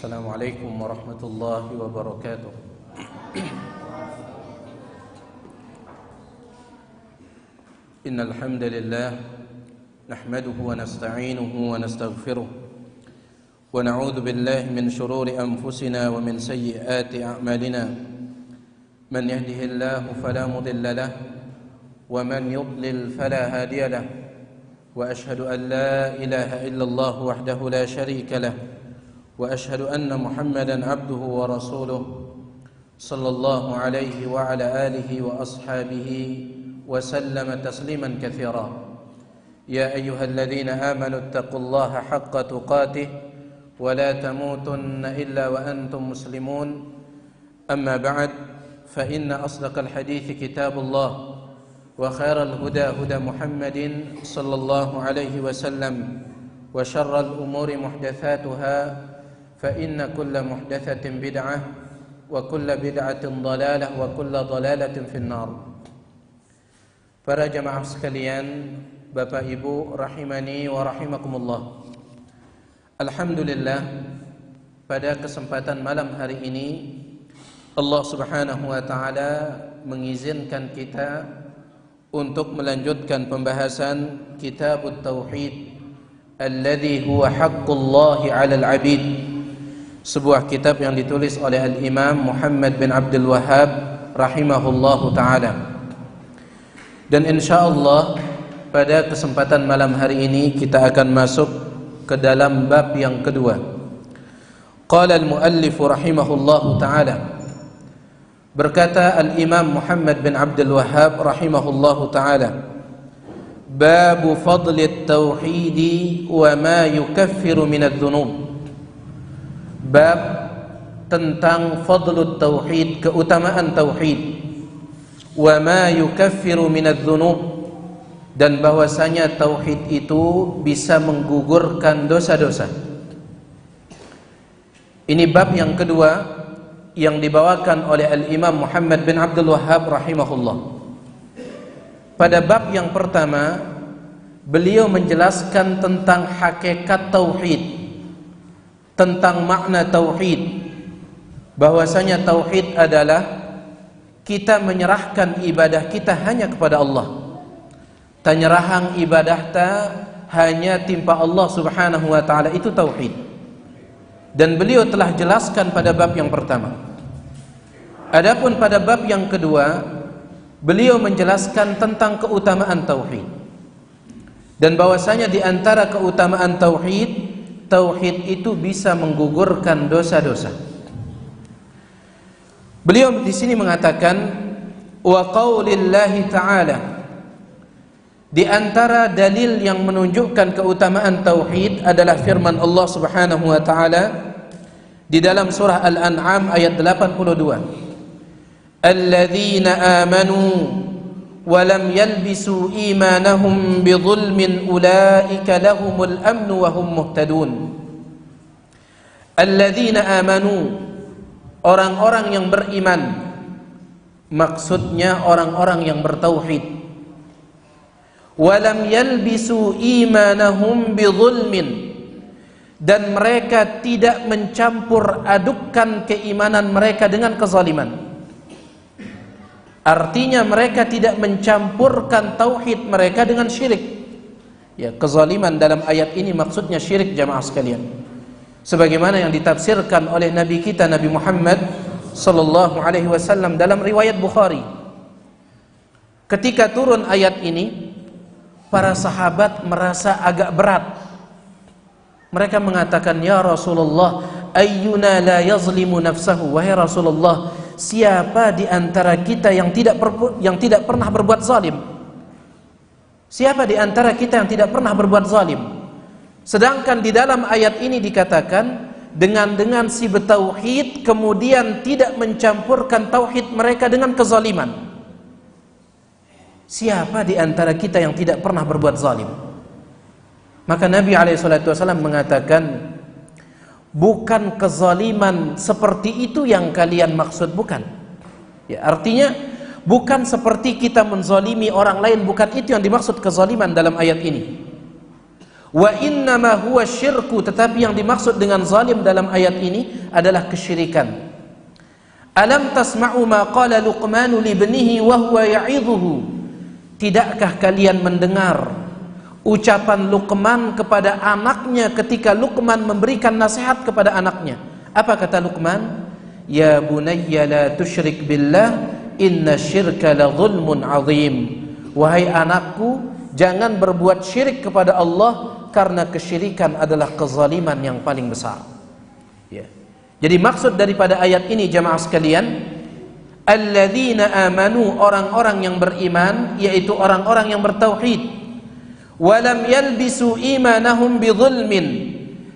Assalamualaikum warahmatullahi wabarakatuh. Innal hamdalillah nahmaduhu wa nasta'inuhu wa nastaghfiruh wa na'udzu billahi min shururi anfusina wa min sayyiati a'malina. Man yahdihillahu fala mudilla lahu wa man yudlil fala hadiya lahu. Wa ashhadu an la ilaha illallah wahdahu la sharika lahu وأشهد أن محمدًا عبده ورسوله صلى الله عليه وعلى آله وأصحابه وسلم تسليمًا كثيرا. يا أيها الذين آمنوا اتقوا الله حق تقاته ولا تموتن إلا وأنتم مسلمون. أما بعد فإن أصدق الحديث كتاب الله وخير الهدى هدى محمد صلى الله عليه وسلم وشر الأمور محدثاتها فإن كل محدثة بدعة وكل بدعة ضلالة وكل ضلالة في النار. Para jamaah sekalian, Bapak Ibu rahimani wa rahimakumullah. Alhamdulillah, pada kesempatan malam hari ini Allah Subhanahu wa taala mengizinkan kita untuk melanjutkan pembahasan Kitabut Tauhid alladzi huwa haqqullahi 'alal 'abid. Sebuah kitab yang ditulis oleh Al-Imam Muhammad bin Abdul Wahhab rahimahullahu ta'ala. Dan insyaallah pada kesempatan malam hari ini kita akan masuk ke dalam bab yang kedua. Qala al-muallif rahimahullahu ta'ala, berkata Al-Imam Muhammad bin Abdul Wahhab rahimahullahu ta'ala, babu fadli at-tauhid wa ma yukaffiru min adz-dzunub. Bab tentang fadlut tauhid, keutamaan tauhid, wa ma yukaffiru minadz-dzunub, dan bahwasanya tauhid itu bisa menggugurkan dosa-dosa. Ini bab yang kedua yang dibawakan oleh Al-Imam Muhammad bin Abdul Wahhab rahimahullah. Pada bab yang pertama beliau menjelaskan tentang hakikat tauhid, tentang makna tauhid, bahwasanya tauhid adalah kita menyerahkan ibadah kita hanya kepada Allah. Tanyerahang ibadah ta hanya timpa Allah Subhanahu wa taala, itu tauhid. Dan beliau telah jelaskan pada bab yang pertama. Adapun pada bab yang kedua, beliau menjelaskan tentang keutamaan tauhid. Dan bahwasanya di antara keutamaan tauhid, tauhid itu bisa menggugurkan dosa-dosa. Beliau di sini mengatakan wa qaulillahi ta'ala, di antara dalil yang menunjukkan keutamaan tauhid adalah firman Allah Subhanahu wa taala di dalam surah Al-An'am ayat 82. Alladzina amanu wa lam yalbisu imanahum bidzulmin ulaika lahumul amnu wa hum muhtadun. Alladzina amanu, orang-orang yang beriman, maksudnya orang-orang yang bertauhid. Wa lam yalbisu imanahum bidzulmin, dan mereka tidak mencampur adukkan keimanan mereka dengan kezaliman. Artinya mereka tidak mencampurkan tauhid mereka dengan syirik. Ya, kezaliman dalam ayat ini maksudnya syirik, jamaah sekalian. Sebagaimana yang ditafsirkan oleh Nabi kita Nabi Muhammad sallallahu alaihi wasallam dalam riwayat Bukhari. Ketika turun ayat ini, para sahabat merasa agak berat. Mereka mengatakan, "Ya Rasulullah, ayyuna la yazlimu nafsahu?" Wahai Rasulullah, siapa di antara kita yang tidak pernah berbuat zalim? Siapa di antara kita yang tidak pernah berbuat zalim? Sedangkan di dalam ayat ini dikatakan dengan si bertauhid kemudian tidak mencampurkan tauhid mereka dengan kezaliman. Siapa di antara kita yang tidak pernah berbuat zalim? Maka Nabi SAW mengatakan, bukan kezaliman seperti itu yang kalian maksud, bukan. Ya, artinya bukan seperti kita menzalimi orang lain, bukan itu yang dimaksud kezaliman dalam ayat ini. Wa innama huwa syirku, tetapi yang dimaksud dengan zalim dalam ayat ini adalah kesyirikan. Alam tasma'u ma qala Luqman li ibnihi wa huwa ya'idhuhu. Tidakkah kalian mendengar ucapan Luqman kepada anaknya ketika Luqman memberikan nasihat kepada anaknya? Apa kata Luqman? Ya bunayya la tusyrik billah, inna syirka la zulmun azim. Wahai anakku, jangan berbuat syirik kepada Allah, karena kesyirikan adalah kezaliman yang paling besar. Ya. Jadi maksud daripada ayat ini jamaah sekalian, alladzina amanu, orang-orang yang beriman, yaitu orang-orang yang bertauhid, walam yalbisu imanahum bidzulmin,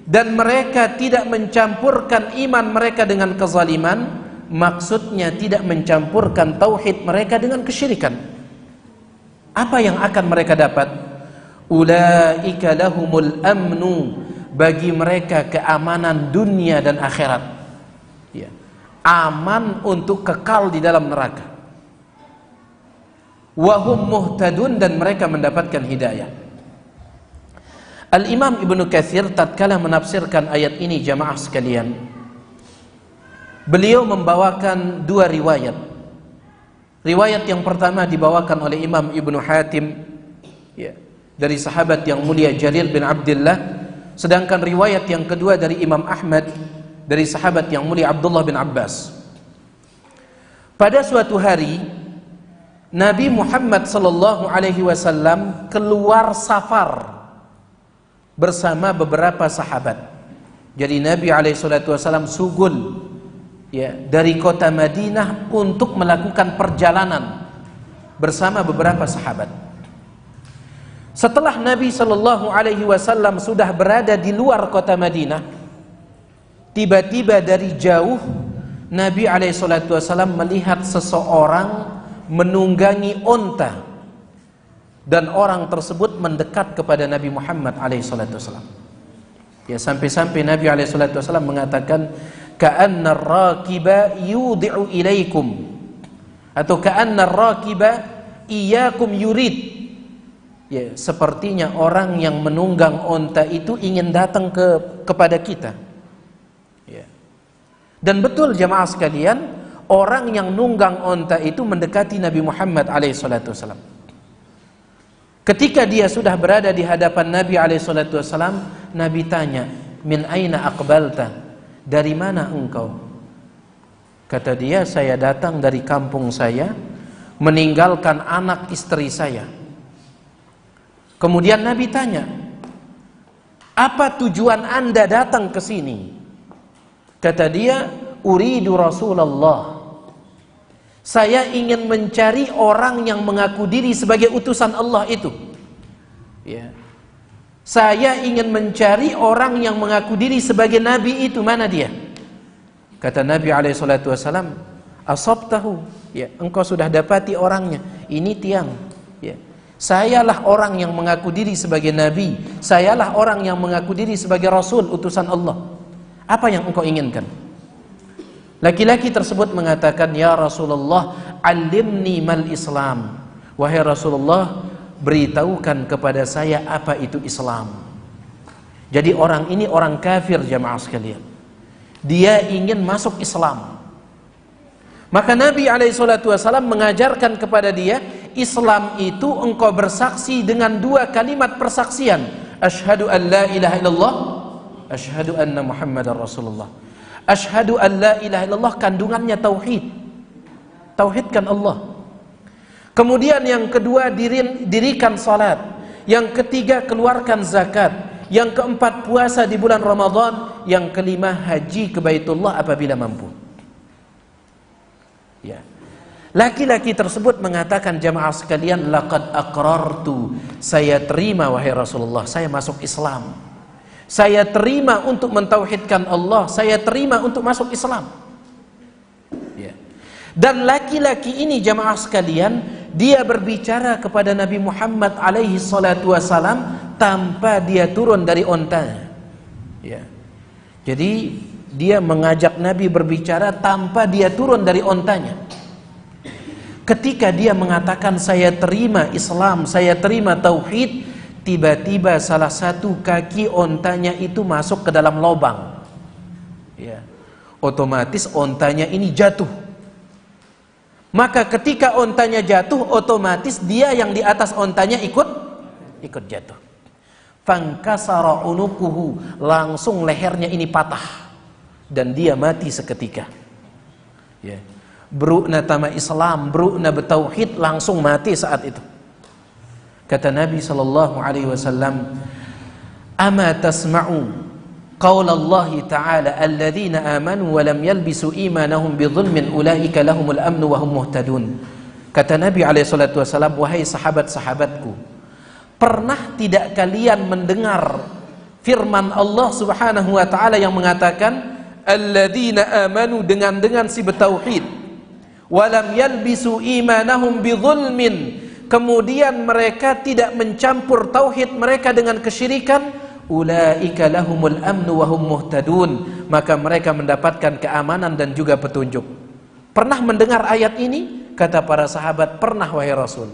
dan mereka tidak mencampurkan iman mereka dengan kezaliman. Maksudnya tidak mencampurkan tauhid mereka dengan kesyirikan. Apa yang akan mereka dapat? Ulaika lahumul amnu, bagi mereka keamanan dunia dan akhirat. Ya. Aman untuk kekal di dalam neraka. Wahum muhtadun, dan mereka mendapatkan hidayah. Al-Imam Ibnu Katsir tatkala menafsirkan ayat ini jamaah sekalian, beliau membawakan dua riwayat. Riwayat yang pertama dibawakan oleh Imam Ibnu Hatim, ya, dari sahabat yang mulia Jarir bin Abdullah, sedangkan riwayat yang kedua dari Imam Ahmad dari sahabat yang mulia Abdullah bin Abbas. Pada suatu hari Nabi Muhammad sallallahu alaihi wasallam keluar safar bersama beberapa sahabat. Jadi Nabi alaihi salatu wasallam sugul, ya, dari kota Madinah untuk melakukan perjalanan bersama beberapa sahabat. Setelah Nabi sallallahu alaihi wasallam sudah berada di luar kota Madinah, tiba-tiba dari jauh Nabi alaihi salatu wasallam melihat seseorang menunggangi onta, dan orang tersebut mendekat kepada Nabi Muhammad alaihi salatu wasallam. Ya, sampai-sampai Nabi alaihi salatu wasallam mengatakan, ka'anna ar-rakiba yudhi'u ilaikum, atau ka'anna ar-rakiba iyyakum yurid. Ya, sepertinya orang yang menunggang onta itu ingin datang kepada kita. Ya. Dan betul jamaah sekalian, orang yang nunggang onta itu mendekati Nabi Muhammad alaihissalam. Ketika dia sudah berada di hadapan Nabi alaihissalam, Nabi tanya, min aina aqbalta, dari mana engkau? Kata dia, saya datang dari kampung saya, meninggalkan anak istri saya. Kemudian Nabi tanya, apa tujuan anda datang ke sini? Kata dia, uridu Rasulullah, saya ingin mencari orang yang mengaku diri sebagai utusan Allah itu. Ya. Saya ingin mencari orang yang mengaku diri sebagai Nabi itu, mana dia? Kata Nabi SAW, asabtahu, ya, engkau sudah dapati orangnya, ini tiang. Ya. Sayalah orang yang mengaku diri sebagai Nabi, sayalah orang yang mengaku diri sebagai Rasul, utusan Allah. Apa yang engkau inginkan? Laki-laki tersebut mengatakan, ya Rasulullah, alimni mal Islam. Wahai Rasulullah, beritahukan kepada saya apa itu Islam. Jadi orang ini orang kafir jamaah sekalian. Dia ingin masuk Islam. Maka Nabi SAW mengajarkan kepada dia, Islam itu engkau bersaksi dengan dua kalimat persaksian. Asyhadu an la ilaha illallah, asyhadu anna Muhammadar Rasulullah. Asyhadu an la ilaha illallah kandungannya tauhid. Tauhidkan Allah. Kemudian yang kedua, dirikan salat. Yang ketiga, keluarkan zakat. Yang keempat, puasa di bulan Ramadan. Yang kelima, haji ke Baitullah apabila mampu. Ya. Laki-laki tersebut mengatakan, jamaah sekalian, laqad aqrartu, saya terima wahai Rasulullah, saya masuk Islam. Saya terima untuk mentauhidkan Allah, saya terima untuk masuk Islam. Ya. Dan laki-laki ini jamaah sekalian, dia berbicara kepada Nabi Muhammad alaihi salatu wasalam tanpa dia turun dari ontanya. Ya. Jadi dia mengajak Nabi berbicara tanpa dia turun dari ontanya. Ketika dia mengatakan saya terima Islam, saya terima tauhid, tiba-tiba salah satu kaki ontanya itu masuk ke dalam lubang. Ya. Otomatis ontanya ini jatuh. Maka ketika ontanya jatuh, otomatis dia yang di atas ontanya ikut jatuh. Fankasara unukuhu, langsung lehernya ini patah dan dia mati seketika. Ya. Berukna tama Islam, berukna bertauhid, langsung mati saat itu. Kata Nabi sallallahu alaihi wasallam, "Ama tasma'u qaul Allah Ta'ala alladzina amanu wa lam yalbisu imanahum bidzulmin ulaika lahumul amnu wa hum muhtadun." Kata Nabi alaihi salatu wasallam, "Wahai sahabat-sahabatku, pernah tidak kalian mendengar firman Allah Subhanahu wa taala yang mengatakan alladzina amanu, dengan si bertauhid, walam yalbisu imanahum bidzulmin, kemudian mereka tidak mencampur tauhid mereka dengan kesyirikan, ulaika lahumul amnu wa hum muhtadun, maka mereka mendapatkan keamanan dan juga petunjuk." Pernah mendengar ayat ini? Kata para sahabat, "Pernah wahai Rasul."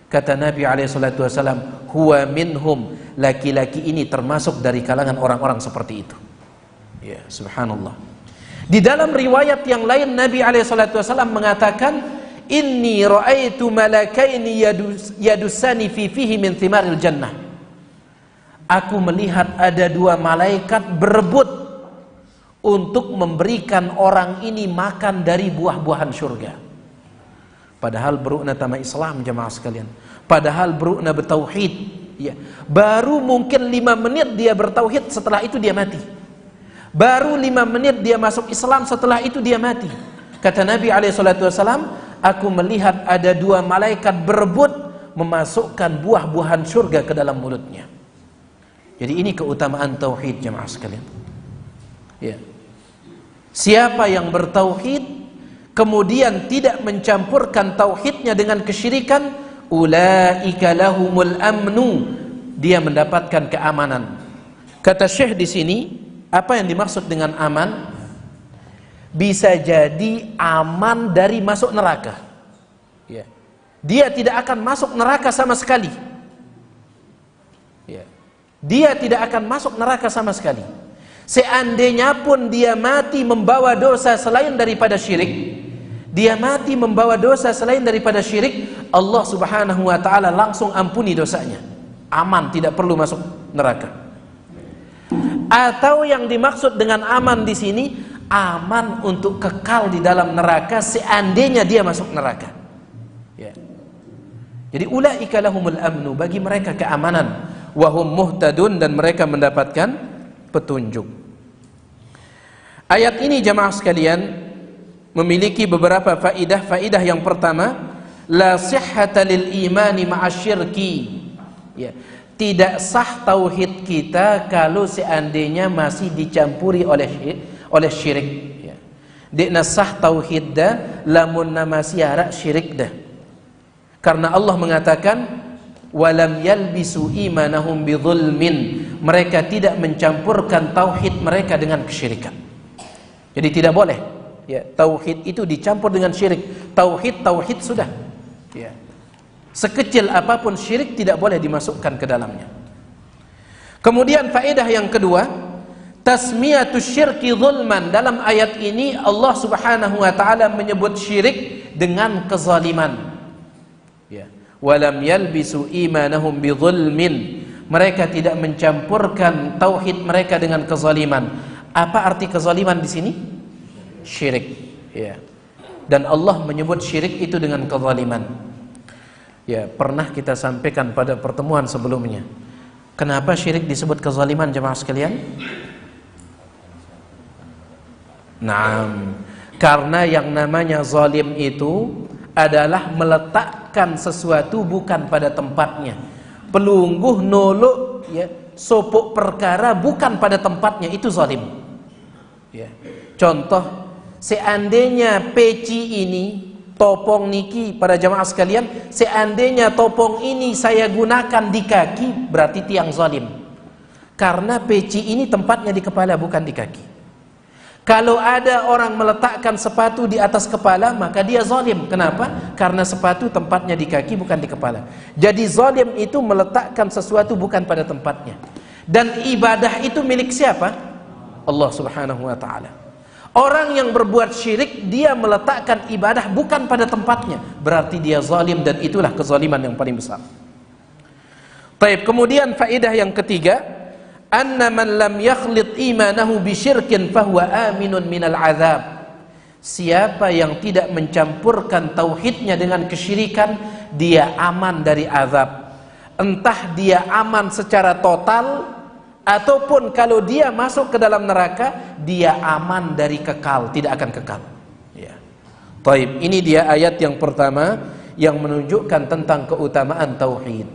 Kata Nabi SAW, "Huwa minhum," laki-laki ini termasuk dari kalangan orang-orang seperti itu. Ya, subhanallah. Di dalam riwayat yang lain Nabi SAW mengatakan, "Inni ra'aitu malakaini yadusani fihi min thimaril jannah." Aku melihat ada dua malaikat berebut untuk memberikan orang ini makan dari buah-buahan surga. Padahal berukna tama Islam, jemaah sekalian. Padahal berukna bertauhid. Ya. Baru mungkin 5 menit dia bertauhid, setelah itu dia mati. Baru 5 menit dia masuk Islam, setelah itu dia mati. Kata Nabi SAW, aku melihat ada dua malaikat berebut memasukkan buah-buahan surga ke dalam mulutnya. Jadi ini keutamaan tauhid, jemaah sekalian. Ya. Siapa yang bertauhid kemudian tidak mencampurkan tauhidnya dengan kesyirikan, ulaika lahumul amnu, dia mendapatkan keamanan. Kata Syekh di sini, apa yang dimaksud dengan aman? Bisa jadi aman dari masuk neraka. Ya. Dia tidak akan masuk neraka sama sekali. Ya. Dia tidak akan masuk neraka sama sekali. Seandainya pun dia mati membawa dosa selain daripada syirik, dia mati membawa dosa selain daripada syirik, Allah Subhanahu wa taala langsung ampuni dosanya. Aman, tidak perlu masuk neraka. Atau yang dimaksud dengan aman di sini, aman untuk kekal di dalam neraka seandainya dia masuk neraka. Ya. Jadi ulaika lahumul amnu, bagi mereka keamanan, wa hum muhtadun, dan mereka mendapatkan petunjuk. Ayat ini jemaah sekalian memiliki beberapa faidah. Faidah yang pertama, la sihhata lil imani ma'asyirki. Ya, tidak sah tauhid kita kalau seandainya masih dicampuri oleh syirik. Ya. Dikna sah tauhid dah lamun masih ada syirik dah. Karena Allah mengatakan walam yalbisu imanahum bidzulmin, mereka tidak mencampurkan tauhid mereka dengan kesyirikan. Jadi tidak boleh ya tauhid itu dicampur dengan syirik. Tauhid sudah. Ya. Sekecil apapun syirik tidak boleh dimasukkan ke dalamnya. Kemudian faedah yang kedua, tasmiyatus syirki zulman. Dalam ayat ini Allah Subhanahu wa taala menyebut syirik dengan kezaliman. Ya. Walam yalbisu imanahum bidzulmin, mereka tidak mencampurkan tauhid mereka dengan kezaliman. Apa arti kezaliman di sini? Syirik. Ya. Dan Allah menyebut syirik itu dengan kezaliman. Ya, pernah kita sampaikan pada pertemuan sebelumnya. Kenapa syirik disebut kezaliman, jemaah sekalian? Naam, karena yang namanya zalim itu adalah meletakkan sesuatu bukan pada tempatnya. Pelungguh nolok ya, sopok perkara bukan pada tempatnya, itu zalim. Ya. Contoh, seandainya peci ini, topong niki pada jamaah sekalian, seandainya topong ini saya gunakan di kaki, berarti tiang zalim. Karena peci ini tempatnya di kepala bukan di kaki. Kalau ada orang meletakkan sepatu di atas kepala, maka dia zalim. Kenapa? Karena sepatu tempatnya di kaki, bukan di kepala. Jadi zalim itu meletakkan sesuatu bukan pada tempatnya. Dan ibadah itu milik siapa? Allah Subhanahu wa ta'ala. Orang yang berbuat syirik, dia meletakkan ibadah bukan pada tempatnya, berarti dia zalim, dan itulah kezaliman yang paling besar. Baik, kemudian faedah yang ketiga, anna man lam yakhlit imanahu bisyirkin fahuwa aminun minal azab. Siapa yang tidak mencampurkan tauhidnya dengan kesyirikan, dia aman dari azab. Entah dia aman secara total, ataupun kalau dia masuk ke dalam neraka, dia aman dari kekal, tidak akan kekal. Ya. Taib, ini dia ayat yang pertama yang menunjukkan tentang keutamaan tauhid.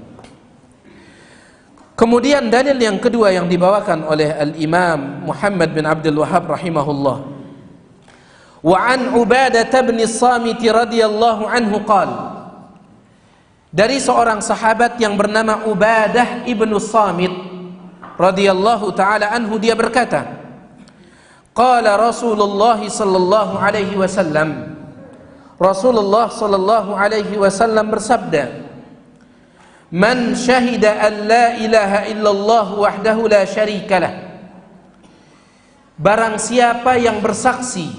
Kemudian dalil yang kedua yang dibawakan oleh Al-Imam Muhammad bin Abdul Wahhab rahimahullah. Wa an Ubadah bin Samit radhiyallahu anhu qala, dari seorang sahabat yang bernama Ubadah ibnu Samit radhiyallahu taala anhu, dia berkata, qala Rasulullah sallallahu alaihi wasallam, Rasulullah sallallahu alaihi wasallam bersabda, man syahida an la ilaha illallah wahdahu la syarikalah, barang siapa yang bersaksi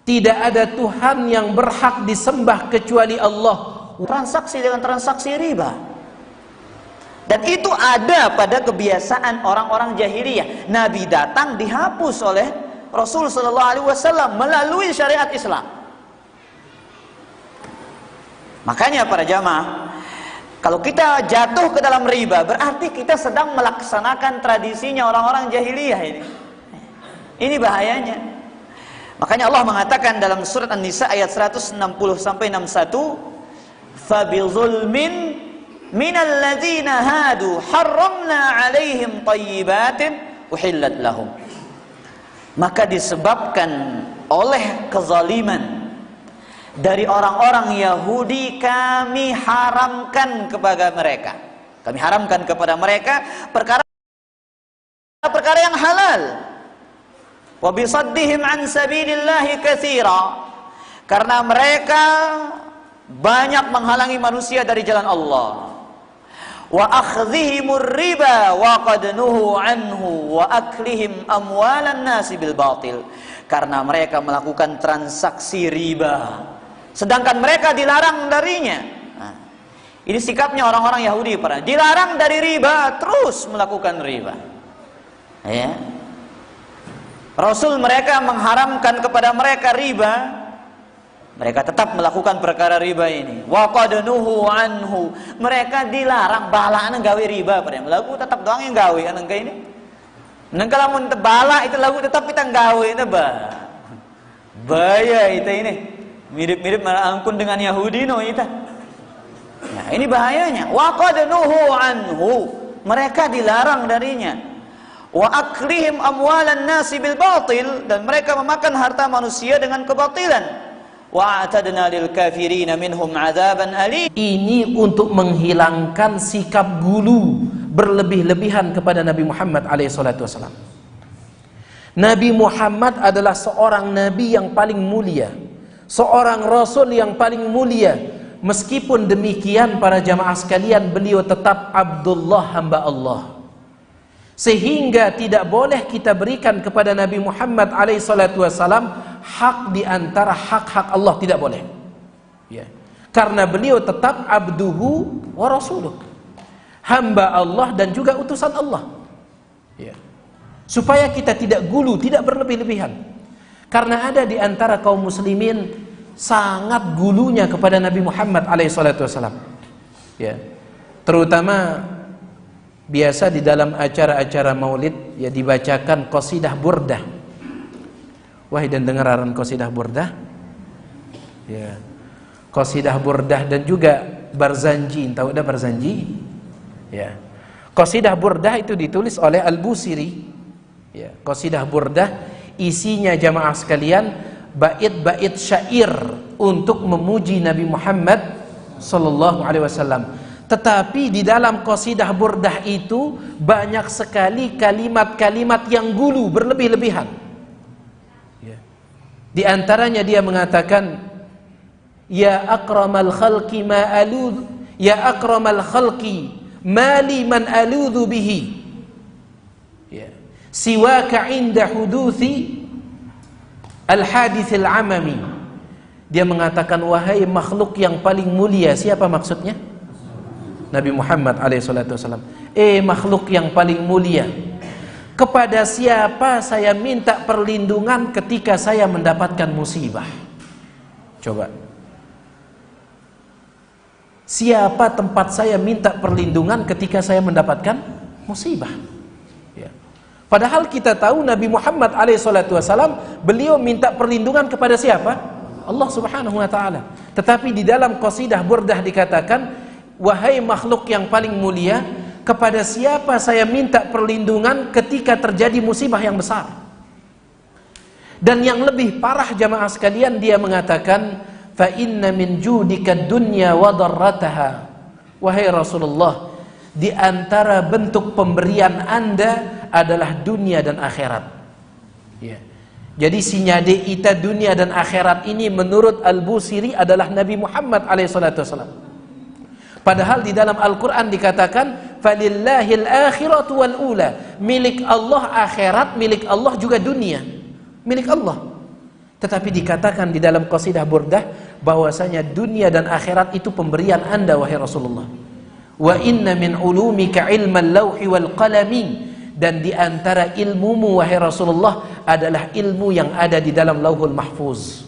tidak ada Tuhan yang berhak disembah kecuali Allah, transaksi dengan transaksi riba. Dan itu ada pada kebiasaan orang-orang jahiliyah. Nabi datang dihapus oleh Rasul sallallahu alaihi wasallam melalui syariat Islam. Makanya para jamaah, kalau kita jatuh ke dalam riba, berarti kita sedang melaksanakan tradisinya orang-orang jahiliyah ini. Ini bahayanya. Makanya Allah mengatakan dalam surat An-Nisa ayat 160 sampai 61, "Fabizulmin minal ladzina hadu harramna 'alaihim thayyibatin uhillat lahum." Maka disebabkan oleh kezaliman dari orang-orang Yahudi, kami haramkan kepada mereka. Kami haramkan kepada mereka perkara yang halal. Wa bisaddihim an sabilillahi katsira, karena mereka banyak menghalangi manusia dari jalan Allah. Wa akhdhihimur riba wa qad nuhu anhu wa aklihim amwalan nasi bil batil, karena mereka melakukan transaksi riba sedangkan mereka dilarang darinya. Nah, ini sikapnya orang-orang Yahudi, para dilarang dari riba terus melakukan riba. Ya. Rasul mereka mengharamkan kepada mereka riba, mereka tetap melakukan perkara riba ini. Wa qad nuhu anhu, mereka dilarang balaan gawe riba, pada lagu tetap doang yang gawe kan engke ini. Nang kalau mun bala itu lagu tetap kita gawe itu bahaya itu ini. Mirip-mirip malah angkun dengan Yahudi no itu. Nah, ini bahayanya. Wa qad nuhu anhu, mereka dilarang darinya. Wa aklihim amwalan nasi bil batil, dan mereka memakan harta manusia dengan kebatilan. Wa a'tadna lil kafirin minhum 'adzaban alim. Ini untuk menghilangkan sikap gulu berlebih-lebihan kepada Nabi Muhammad alaihi salatu wasallam. Nabi Muhammad adalah seorang nabi yang paling mulia, seorang rasul yang paling mulia. Meskipun demikian para jamaah sekalian, beliau tetap Abdullah, hamba Allah. Sehingga tidak boleh kita berikan kepada Nabi Muhammad alaihi salatu wasallam hak di antara hak-hak Allah, tidak boleh. Ya. Karena beliau tetap abduhu wa rasuluh, hamba Allah dan juga utusan Allah. Ya. Supaya kita tidak gulu, tidak berlebih-lebihan. Karena ada di antara kaum muslimin sangat gulunya kepada Nabi Muhammad alaihi salatu wasallam. Ya. Terutama biasa di dalam acara-acara maulid ya dibacakan qasidah burdah. Wah, dan dengaran qasidah burdah? Ya. Qasidah burdah dan juga barzanji. Tahu ada barzanji? Ya. Qasidah burdah itu ditulis oleh Al-Busiri. Ya, qasidah burdah isinya jamaah sekalian bait-bait syair untuk memuji Nabi Muhammad sallallahu alaihi wasallam. Tetapi di dalam qasidah burdah itu banyak sekali kalimat-kalimat yang gulu, berlebih-lebihan. Di antaranya dia mengatakan, ya akramal khalqi ma aludhu, ya akramal khalqi mali man aludhu bihi, ya, siwaka inda huduthi al-hadithil amami. Dia mengatakan, wahai makhluk yang paling mulia. Siapa maksudnya? Nabi Muhammad alaihissalam. Makhluk yang paling mulia, kepada siapa saya minta perlindungan ketika saya mendapatkan musibah? Coba, siapa tempat saya minta perlindungan ketika saya mendapatkan musibah? Ya. Padahal kita tahu Nabi Muhammad alaihissalam, beliau minta perlindungan kepada siapa? Allah subhanahu wa ta'ala. Tetapi di dalam qasidah Burdah dikatakan, wahai makhluk yang paling mulia, kepada siapa saya minta perlindungan ketika terjadi musibah yang besar? Dan yang lebih parah jamaah sekalian, dia mengatakan, fa inna min judika dunya wa darrataha. Wahai Rasulullah, di antara bentuk pemberian Anda adalah dunia dan akhirat. Ya. Jadi sinyade ita dunia dan akhirat ini menurut Al-Busiri adalah Nabi Muhammad alaihissalam. Padahal di dalam Al-Quran dikatakan, falillahil akhiratu wal ula, milik Allah akhirat, milik Allah juga dunia, milik Allah. Tetapi dikatakan di dalam qasidah Burdah bahwasanya dunia dan akhirat itu pemberian Anda wahai Rasulullah. Wa inna min ulumika ilmal lawhi wal qalami, dan di antara ilmumu wahai Rasulullah adalah ilmu yang ada di dalam Lauhul Mahfuz.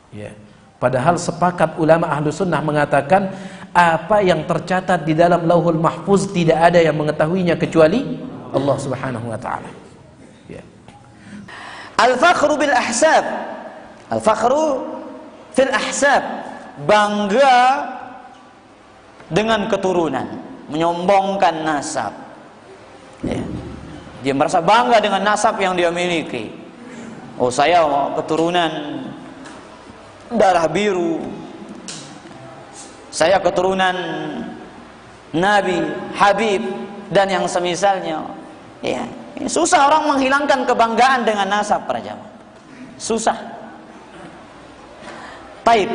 Ya. Padahal sepakat ulama ahlu sunnah mengatakan, apa yang tercatat di dalam Lauhul Mahfuz tidak ada yang mengetahuinya kecuali Allah subhanahu wa ta'ala. Ya. Al-fakhru bil ahsab, al-fakhru fil ahsab, bangga dengan keturunan, menyombongkan nasab. Ya. Dia merasa bangga dengan nasab yang dia miliki. Oh, saya keturunan darah biru, saya keturunan Nabi, Habib, dan yang semisalnya. Ya, susah orang menghilangkan kebanggaan dengan nasab para jamaah. Susah. Taib.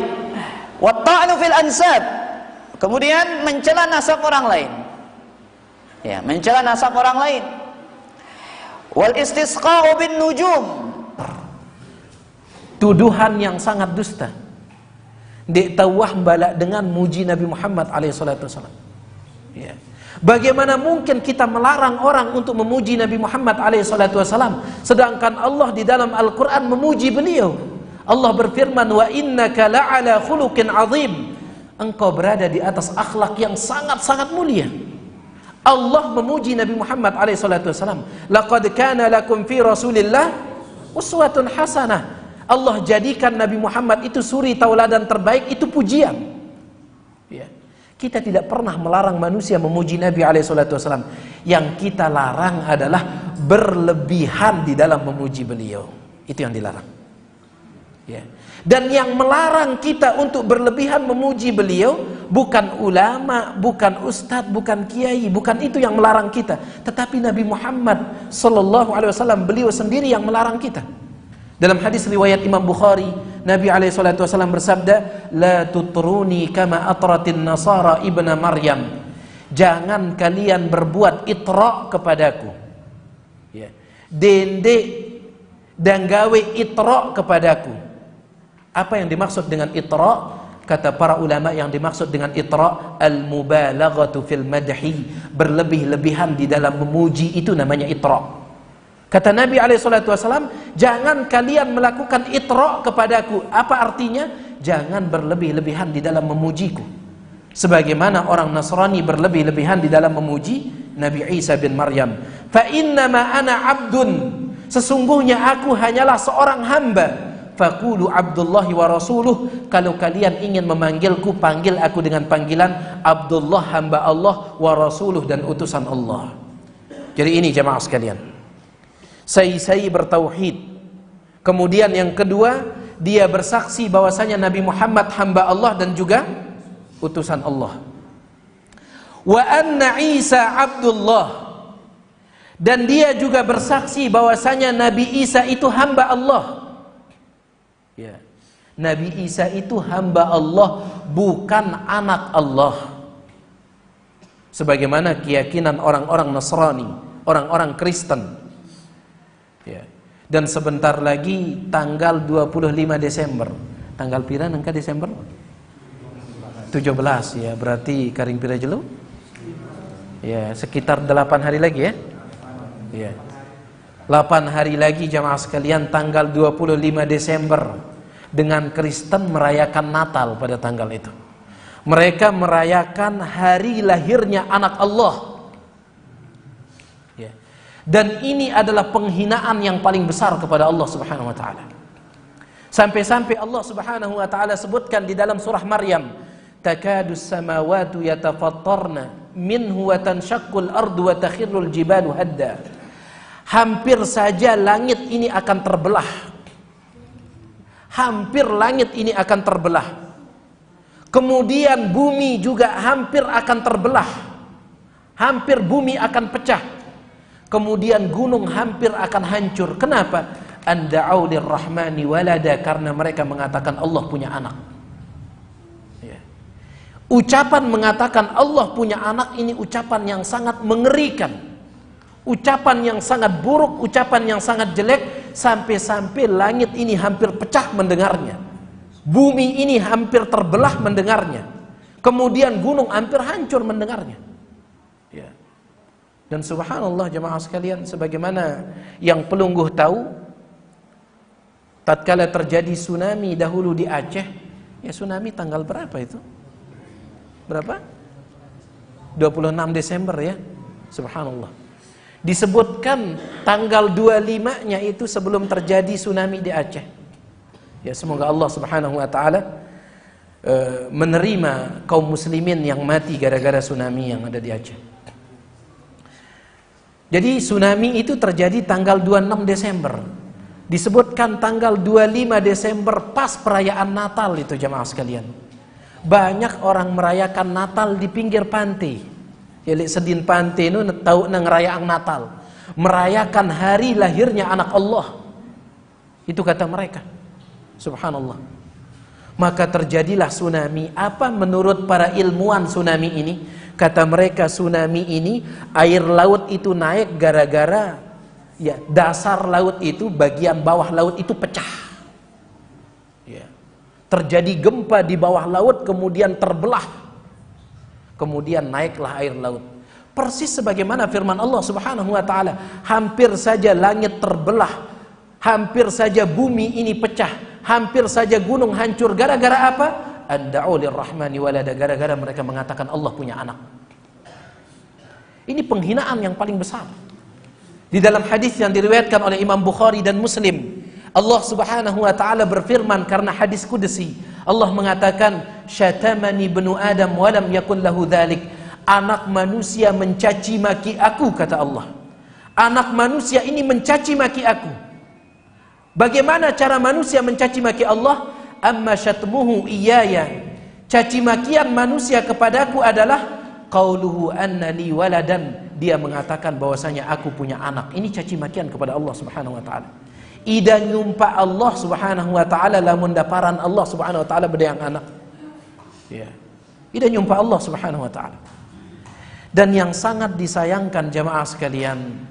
Wa ta'nu fil ansab. Kemudian mencela nasab orang lain. Ya, mencela nasab orang lain. Wal istisqa'u bin nujum. Tuduhan yang sangat dusta. Dek tawah balak dengan muji Nabi Muhammad alaihissalam. Ya. Bagaimana mungkin kita melarang orang untuk memuji Nabi Muhammad alaihissalam, sedangkan Allah di dalam Al-Quran memuji beliau. Allah berfirman, wa innaka la'ala khuluqin azim. Engkau berada di atas akhlak yang sangat-sangat mulia. Allah memuji Nabi Muhammad alaihissalam. Laqad kana lakum fi Rasulillah uswatun hasanah. Allah jadikan Nabi Muhammad itu suri tauladan terbaik, itu pujian. Ya. Kita tidak pernah melarang manusia memuji Nabi alaihissalam. Yang kita larang adalah berlebihan di dalam memuji beliau. Itu yang dilarang. Ya. Dan yang melarang kita untuk berlebihan memuji beliau bukan ulama, bukan ustadz, bukan kiai, bukan itu yang melarang kita, tetapi Nabi Muhammad sallallahu alaihi wasallam, beliau sendiri yang melarang kita. Dalam hadis riwayat Imam Bukhari, Nabi alaihi wasallam bersabda, la tutruni kama atratin nasara ibna Maryam. Jangan kalian berbuat itra kepadaku. Ya. Dende dan gawe itra kepadaku. Apa yang dimaksud dengan itra? Kata para ulama, yang dimaksud dengan itra al-mubalaghatu fil madhi, berlebih-lebihan di dalam memuji, itu namanya itra. Kata Nabi alaihissalam, jangan kalian melakukan itra kepadaku. Apa artinya? Jangan berlebih-lebihan di dalam memujiku, sebagaimana orang Nasrani berlebih-lebihan di dalam memuji Nabi Isa bin Maryam. Fa innama ana abdun, sesungguhnya aku hanyalah seorang hamba. Faqulu Abdullahi wa rasuluh, kalau kalian ingin memanggilku, panggil aku dengan panggilan Abdullah, hamba Allah, wa rasuluh, dan utusan Allah. Jadi ini jamaah sekalian, sai bertauhid. Kemudian yang kedua, dia bersaksi bahwasanya Nabi Muhammad hamba Allah dan juga utusan Allah. Wa anna Isa Abdullah, dan dia juga bersaksi bahwasanya Nabi Isa itu hamba Allah. Ya. Nabi Isa itu hamba Allah, bukan anak Allah. Sebagaimana keyakinan orang-orang Nasrani, orang-orang Kristen. Ya. Dan sebentar lagi tanggal 25 Desember. Tanggal pira nangka Desember? 17 ya, berarti karing pira jelo? Ya, sekitar 8 hari lagi ya. Ya. 8 hari lagi jamaah sekalian, tanggal 25 Desember dengan Kristen merayakan Natal pada tanggal itu. Mereka merayakan hari lahirnya anak Allah. Ya. Dan ini adalah penghinaan yang paling besar kepada Allah Subhanahu wa taala. Sampai-sampai Allah Subhanahu wa taala sebutkan di dalam surah Maryam, takadus samawati yatafattarna minhu wa tanshaqqul ardu wa takhirrul jibalu hadda. Hampir saja langit ini akan terbelah. Hampir langit ini akan terbelah. Kemudian bumi juga hampir akan terbelah. Hampir bumi akan pecah. Kemudian gunung hampir akan hancur. Kenapa? Anda'u lirrahmani walada, karena mereka mengatakan Allah punya anak. Ya. Ucapan mengatakan Allah punya anak ini ucapan yang sangat mengerikan. Ucapan yang sangat buruk, ucapan yang sangat jelek, sampai-sampai langit ini hampir pecah mendengarnya. Bumi ini hampir terbelah mendengarnya. Kemudian gunung hampir hancur mendengarnya. Ya. Dan subhanallah jemaah sekalian, sebagaimana yang pelungguh tahu, tatkala terjadi tsunami dahulu di Aceh, ya tsunami tanggal berapa itu? Berapa? 26 Desember ya. Subhanallah. Disebutkan tanggal 25-nya itu sebelum terjadi tsunami di Aceh. Ya, semoga Allah Subhanahu wa taala menerima kaum muslimin yang mati gara-gara tsunami yang ada di Aceh. Jadi tsunami itu terjadi tanggal 26 Desember. Disebutkan tanggal 25 Desember pas perayaan Natal itu jamaah sekalian. Banyak orang merayakan Natal di pinggir pantai. Ya, sedin pantai nu tahu nang rayaan Natal, merayakan hari lahirnya anak Allah. Itu kata mereka. Subhanallah. Maka terjadilah tsunami. Apa menurut para ilmuwan tsunami ini? Kata mereka tsunami ini air laut itu naik gara-gara ya dasar laut itu, bagian bawah laut itu pecah. Ya. Terjadi gempa di bawah laut, kemudian terbelah. Kemudian naiklah air laut. Persis sebagaimana firman Allah Subhanahu wa taala, hampir saja langit terbelah, hampir saja bumi ini pecah, hampir saja gunung hancur gara-gara apa? Anda'u lirrahmani walada, gara-gara mereka mengatakan Allah punya anak. Ini penghinaan yang paling besar. Di dalam hadis yang diriwayatkan oleh Imam Bukhari dan Muslim, Allah Subhanahu wa taala berfirman karena hadis qudsi. Allah mengatakan, syatamani ibnu Adam wa lam yakun lahu dzalik. Anak manusia mencaci maki aku, kata Allah. Anak manusia ini mencaci maki aku. Bagaimana cara manusia mencaci maki Allah? Amma syatmuhu iyaya. Caci makian manusia kepadaku adalah qauluhu anna li waladan. Dia mengatakan bahwasanya aku punya anak. Ini caci makian kepada Allah Subhanahu wa taala. Ida nyumpa Allah Subhanahu wa taala lamun daparan Allah Subhanahu wa taala beda yang anak. Ya. Ida nyumpa Allah Subhanahu wa taala. Dan yang sangat disayangkan jamaah sekalian,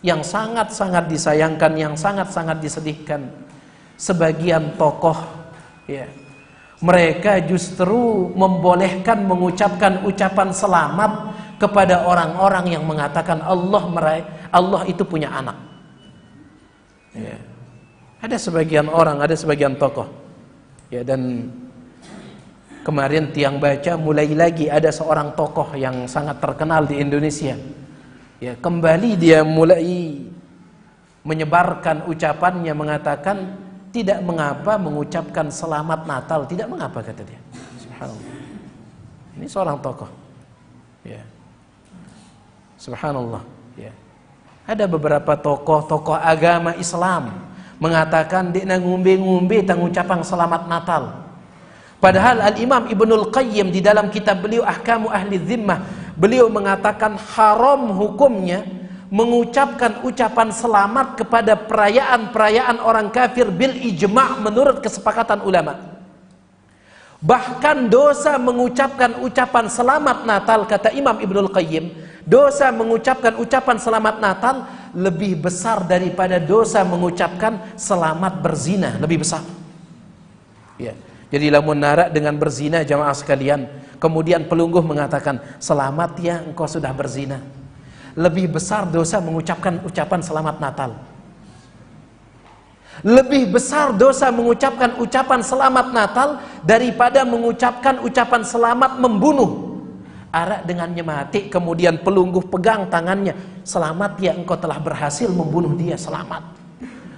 yang sangat-sangat disayangkan, yang sangat-sangat disedihkan, sebagian tokoh ya, mereka justru membolehkan mengucapkan ucapan selamat kepada orang-orang yang mengatakan Allah itu punya anak. Ya. Ada sebagian orang, ada sebagian tokoh. Ya, dan kemarin tiang baca mulai lagi ada seorang tokoh yang sangat terkenal di Indonesia. Ya, kembali dia mulai menyebarkan ucapannya, mengatakan tidak mengapa mengucapkan selamat Natal, tidak mengapa, kata dia. Subhanallah. Ini seorang tokoh. Ya. Subhanallah. Ya. Ada beberapa tokoh agama Islam mengatakan dia ngumbe-ngumbe tang ucapan selamat Natal. Padahal Al-Imam Ibnul Qayyim di dalam kitab beliau Ahkamu Ahli Zimmah, beliau mengatakan haram hukumnya mengucapkan ucapan selamat kepada perayaan-perayaan orang kafir bil ijma' menurut kesepakatan ulama. Bahkan dosa mengucapkan ucapan selamat Natal, kata Imam Ibnul Qayyim, dosa mengucapkan ucapan selamat Natal lebih besar daripada dosa mengucapkan selamat berzina, lebih besar. Ya. Jadi lamun nara dengan berzina jamaah sekalian, kemudian pelungguh mengatakan, "Selamat ya engkau sudah berzina." Lebih besar dosa mengucapkan ucapan selamat Natal. Lebih besar dosa mengucapkan ucapan selamat Natal daripada mengucapkan ucapan selamat membunuh. Arak dengannya mati, kemudian pelungguh pegang tangannya, "Selamat ya engkau telah berhasil membunuh dia, selamat."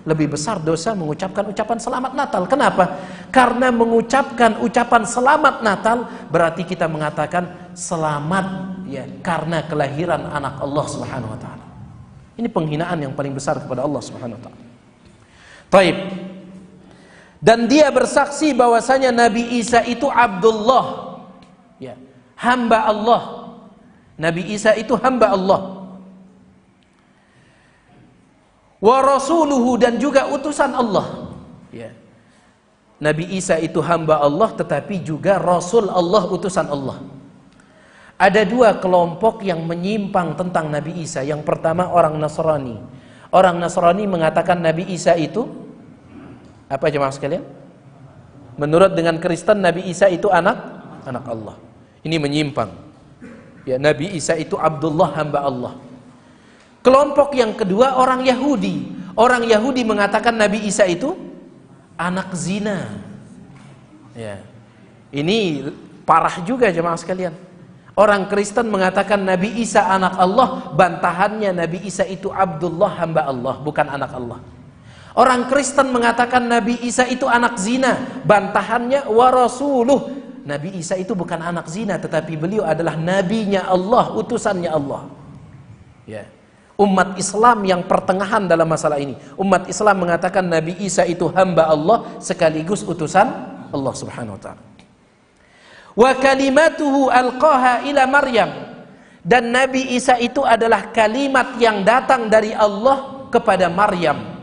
Lebih besar dosa mengucapkan ucapan selamat Natal. Kenapa? Karena mengucapkan ucapan selamat Natal berarti kita mengatakan selamat ya karena kelahiran anak Allah Subhanahu wa taala. Ini penghinaan yang paling besar kepada Allah Subhanahu wa taala. Taib. Dan dia bersaksi bahwasanya Nabi Isa itu Abdullah. Ya, hamba Allah. Nabi Isa itu hamba Allah. Wa rasuluhu, dan juga utusan Allah. Ya. Nabi Isa itu hamba Allah tetapi juga Rasul Allah, utusan Allah. Ada dua kelompok yang menyimpang tentang Nabi Isa. Yang pertama orang Nasrani. Orang Nasrani mengatakan Nabi Isa itu apa jemaah sekalian? Menurut dengan Kristen Nabi Isa itu anak Allah. Ini menyimpang. Ya, Nabi Isa itu Abdullah, hamba Allah. Kelompok yang kedua orang Yahudi. Orang Yahudi mengatakan Nabi Isa itu anak zina. Ya. Ini parah juga jemaah sekalian. Orang Kristen mengatakan Nabi Isa anak Allah, bantahannya Nabi Isa itu Abdullah, hamba Allah, bukan anak Allah. Orang Kristen mengatakan Nabi Isa itu anak zina, bantahannya wa rasuluh. Nabi Isa itu bukan anak zina, tetapi beliau adalah nabinya Allah, utusannya Allah. Ya. Umat Islam yang pertengahan dalam masalah ini. Umat Islam mengatakan Nabi Isa itu hamba Allah sekaligus utusan Allah Subhanahu wa taala. Wa kalimatuhu alqaha ila Maryam, dan Nabi Isa itu adalah kalimat yang datang dari Allah kepada Maryam.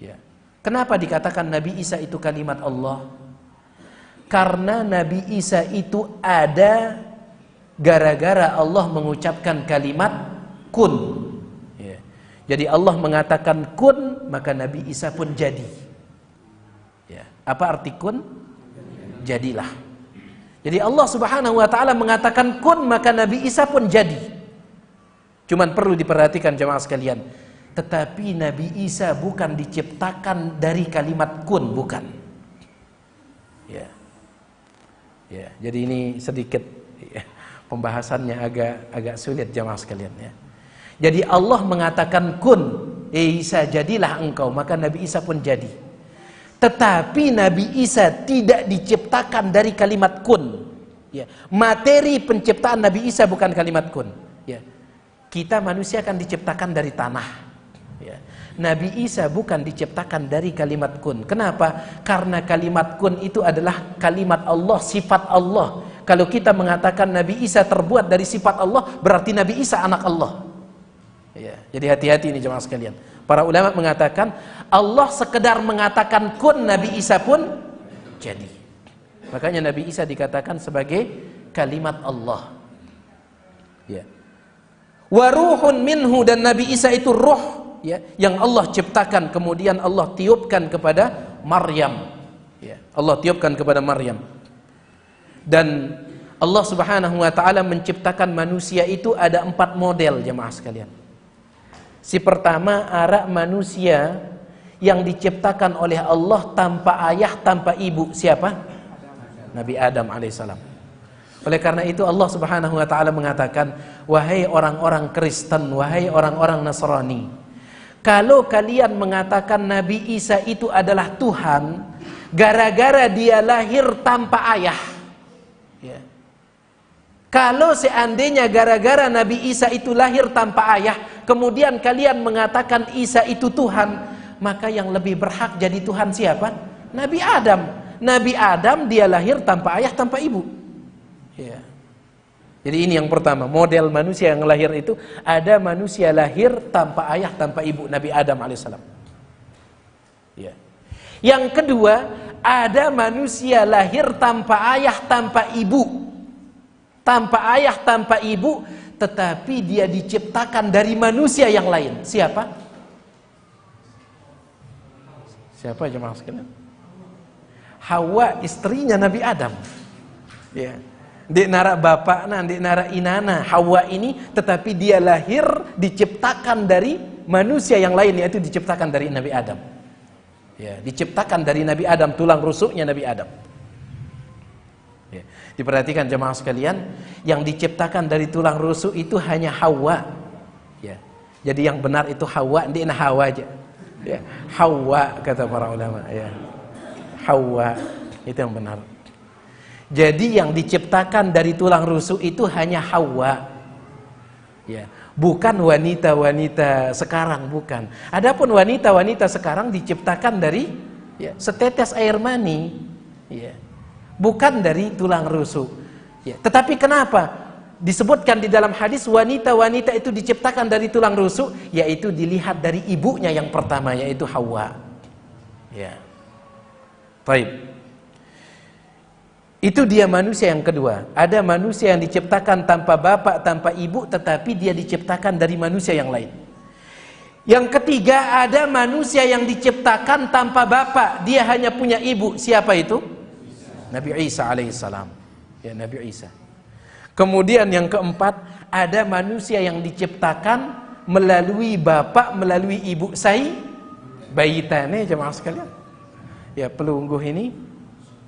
Ya. Kenapa dikatakan Nabi Isa itu kalimat Allah? Karena Nabi Isa itu ada gara-gara Allah mengucapkan kalimat kun. Ya. Jadi Allah mengatakan kun, maka Nabi Isa pun jadi. Ya. Apa arti kun? Jadilah. Jadi Allah Subhanahu wa taala mengatakan kun, maka Nabi Isa pun jadi. Cuman perlu diperhatikan jemaah sekalian, tetapi Nabi Isa bukan diciptakan dari kalimat kun, bukan. Ya. Ya, jadi ini sedikit ya, pembahasannya agak sulit jemaah sekalian ya. Jadi Allah mengatakan kun, Isa jadilah engkau, maka Nabi Isa pun jadi. Tetapi Nabi Isa tidak diciptakan dari kalimat kun. Ya. Materi penciptaan Nabi Isa bukan kalimat kun. Ya. Kita manusia kan diciptakan dari tanah. Ya. Nabi Isa bukan diciptakan dari kalimat kun. Kenapa? Karena kalimat kun itu adalah kalimat Allah, sifat Allah. Kalau kita mengatakan Nabi Isa terbuat dari sifat Allah, berarti Nabi Isa anak Allah. Ya. Jadi hati-hati ini jemaah sekalian. Para ulama mengatakan Allah sekedar mengatakan kun, Nabi Isa pun jadi. Makanya Nabi Isa dikatakan sebagai kalimat Allah. Ya. Wa ruhun minhu, dan Nabi Isa itu ruh ya, yang Allah ciptakan kemudian Allah tiupkan kepada Maryam. Ya. Allah tiupkan kepada Maryam. Dan Allah Subhanahu wa taala menciptakan manusia itu ada 4 model jemaah sekalian. Si pertama arak manusia yang diciptakan oleh Allah tanpa ayah, tanpa ibu. Siapa? Nabi Adam alaihissalam. Oleh karena itu Allah Subhanahu wa taala mengatakan, wahai orang-orang Kristen, wahai orang-orang Nasrani, kalau kalian mengatakan Nabi Isa itu adalah Tuhan gara-gara dia lahir tanpa ayah, ya. Kalau seandainya gara-gara Nabi Isa itu lahir tanpa ayah, kemudian kalian mengatakan Isa itu Tuhan, maka yang lebih berhak jadi Tuhan siapa? Nabi Adam. Nabi Adam dia lahir tanpa ayah, tanpa ibu. Ya. Jadi ini yang pertama, model manusia yang lahir itu, ada manusia lahir tanpa ayah, tanpa ibu, Nabi Adam alaihissalam. Ya. Yang kedua, ada manusia lahir tanpa ayah, tanpa ibu. Tanpa ayah, tanpa ibu, tetapi dia diciptakan dari manusia yang lain. Siapa? Siapa jemaah sekalian? Hawa, istrinya Nabi Adam. Ya. Dek nara bapak na, dek nara inana. Hawa ini, tetapi dia lahir diciptakan dari manusia yang lain, yaitu diciptakan dari Nabi Adam. Ya, diciptakan dari Nabi Adam, tulang rusuknya Nabi Adam. Ya. Diperhatikan jemaah sekalian, yang diciptakan dari tulang rusuk itu hanya Hawa. Ya. Jadi yang benar itu Hawa, dia Hawa aja. Ya. Hawa kata para ulama. Ya. Hawa itu yang benar. Jadi yang diciptakan dari tulang rusuk itu hanya Hawa. Ya. Bukan wanita-wanita sekarang, bukan. Adapun wanita-wanita sekarang diciptakan dari setetes air mani. Ya. Bukan dari tulang rusuk. Ya. Tetapi kenapa disebutkan di dalam hadis wanita-wanita itu diciptakan dari tulang rusuk? Yaitu dilihat dari ibunya yang pertama, yaitu Hawa. Ya. Baik. Itu dia manusia yang kedua. Ada manusia yang diciptakan tanpa bapak, tanpa ibu, tetapi dia diciptakan dari manusia yang lain. Yang ketiga, ada manusia yang diciptakan tanpa bapak, dia hanya punya ibu. Siapa itu? Nabi Isa alaihissalam. Ya, Nabi Isa. Kemudian yang keempat, ada manusia yang diciptakan melalui bapak, melalui ibu. Bayitane jemaah sekalian. Ya, pelungguh ini.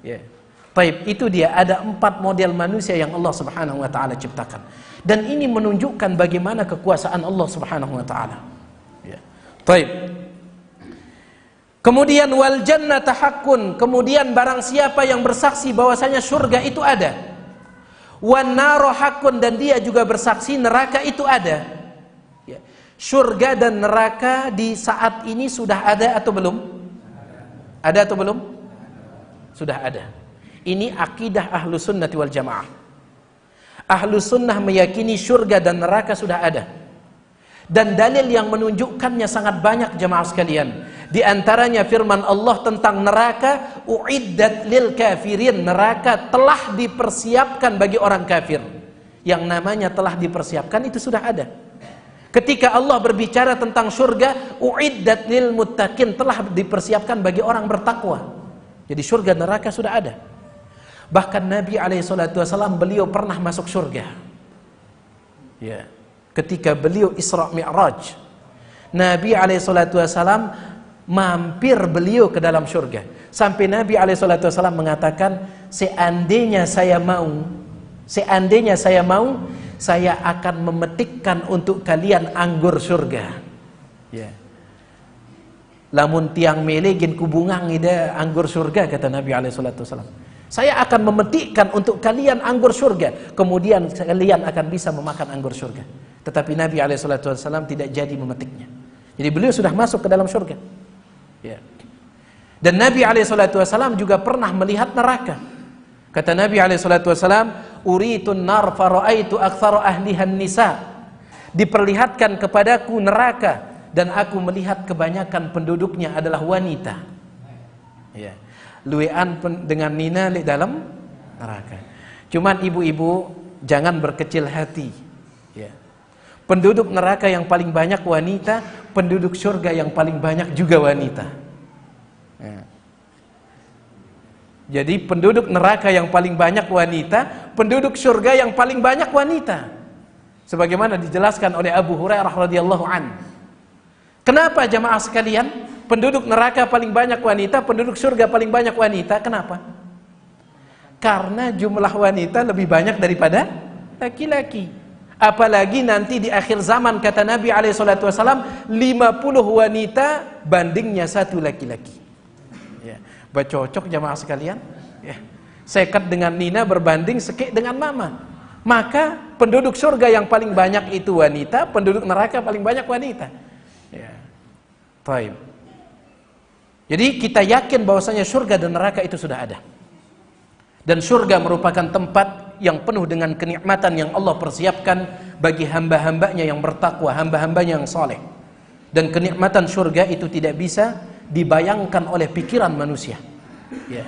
Ya. Baik, itu dia, ada 4 model manusia yang Allah Subhanahu wa taala ciptakan. Dan ini menunjukkan bagaimana kekuasaan Allah Subhanahu wa taala. Ya. Baik. Kemudian wal jannata haqqun, kemudian barang siapa yang bersaksi bahwasanya surga itu ada. Wan naru haqqun, dan dia juga bersaksi neraka itu ada. Ya. Surga dan neraka di saat ini sudah ada atau belum? Ada atau belum? Sudah ada. Ini akidah ahlu sunnati wal jamaah. Ahlu sunnah meyakini surga dan neraka sudah ada. Dan dalil yang menunjukkannya sangat banyak jemaah sekalian. Di antaranya firman Allah tentang neraka, uiddat lil kafirin, neraka telah dipersiapkan bagi orang kafir. Yang namanya telah dipersiapkan itu sudah ada. Ketika Allah berbicara tentang surga, uiddat lil muttaqin, telah dipersiapkan bagi orang bertakwa. Jadi surga neraka sudah ada. Bahkan Nabi SAW beliau pernah masuk surga. Ya. Ketika beliau Isra Mi'raj, Nabi SAW mampir beliau ke dalam surga. Sampai Nabi SAW mengatakan, seandainya saya mau, saya akan memetikkan untuk kalian anggur surga. Ya. Lamun tiang melegin kubungang ida anggur surga, kata Nabi SAW. Saya akan memetikkan untuk kalian anggur surga, kemudian kalian akan bisa memakan anggur surga. Tetapi Nabi SAW tidak jadi memetiknya. Jadi beliau sudah masuk ke dalam surga. Ya. Dan Nabi SAW juga pernah melihat neraka. Kata Nabi SAW, uritun nar fara'aitu aktsara ahlihan nisa. Diperlihatkan kepadaku neraka, dan aku melihat kebanyakan penduduknya adalah wanita. Ya. Luwean dengan nina di dalam neraka. Cuman ibu-ibu jangan berkecil hati. Ya. Penduduk neraka yang paling banyak wanita, penduduk surga yang paling banyak juga wanita. Ya. Jadi penduduk neraka yang paling banyak wanita, penduduk surga yang paling banyak wanita. Sebagaimana dijelaskan oleh Abu Hurairah radhiyallahu an. Kenapa jamaah sekalian? Penduduk neraka paling banyak wanita, penduduk surga paling banyak wanita. Kenapa? Karena jumlah wanita lebih banyak daripada laki-laki. Apalagi nanti di akhir zaman, kata Nabi SAW, 50 wanita bandingnya 1 laki-laki. Ya. Bacocok jamaah sekalian. Ya. Sekat dengan Nina berbanding sekek dengan Mama. Maka penduduk surga yang paling banyak itu wanita, penduduk neraka paling banyak wanita. Ya. Baik. Jadi kita yakin bahwasanya surga dan neraka itu sudah ada. Dan surga merupakan tempat yang penuh dengan kenikmatan yang Allah persiapkan bagi hamba-hambanya yang bertakwa, hamba-hambanya yang saleh. Dan kenikmatan surga itu tidak bisa dibayangkan oleh pikiran manusia. Ya.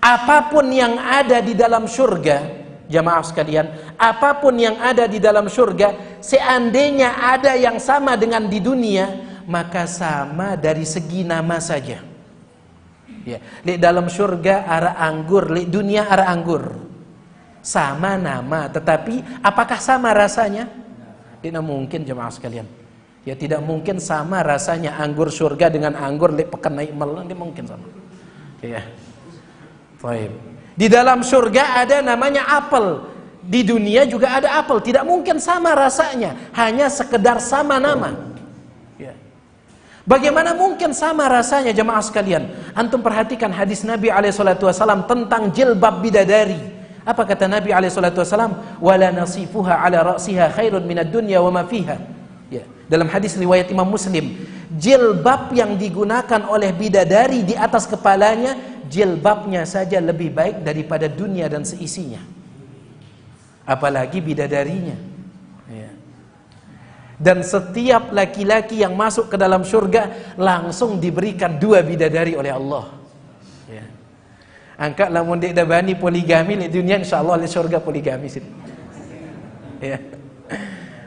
Apapun yang ada di dalam surga, jamaah sekalian, apapun yang ada di dalam surga, seandainya ada yang sama dengan di dunia, maka sama dari segi nama saja. Ya, di dalam surga ara anggur, di dunia ara anggur. Sama nama, tetapi apakah sama rasanya? Tidak mungkin, jemaah sekalian. Ya, tidak mungkin sama rasanya anggur surga dengan anggur li pekan naik mel, tidak mungkin sama. Ya. Baik. Di dalam surga ada namanya apel. Di dunia juga ada apel, tidak mungkin sama rasanya, hanya sekedar sama nama. Ya. Bagaimana mungkin sama rasanya, jemaah sekalian? Antum perhatikan hadis Nabi SAW tentang jilbab bidadari. Apa kata Nabi SAW? Wala nasifuha ala ra'siha khairun minad dunya wa ma fiha. Ya. Dalam hadis riwayat Imam Muslim, jilbab yang digunakan oleh bidadari di atas kepalanya, jilbabnya saja lebih baik daripada dunia dan seisinya. Apalagi bidadarinya. Ya. Dan setiap laki-laki yang masuk ke dalam surga langsung diberikan 2 bidadari oleh Allah. Ya. Angkat lamun dek dabani poligami di dunia, insyaallah di surga poligami sih. Ya.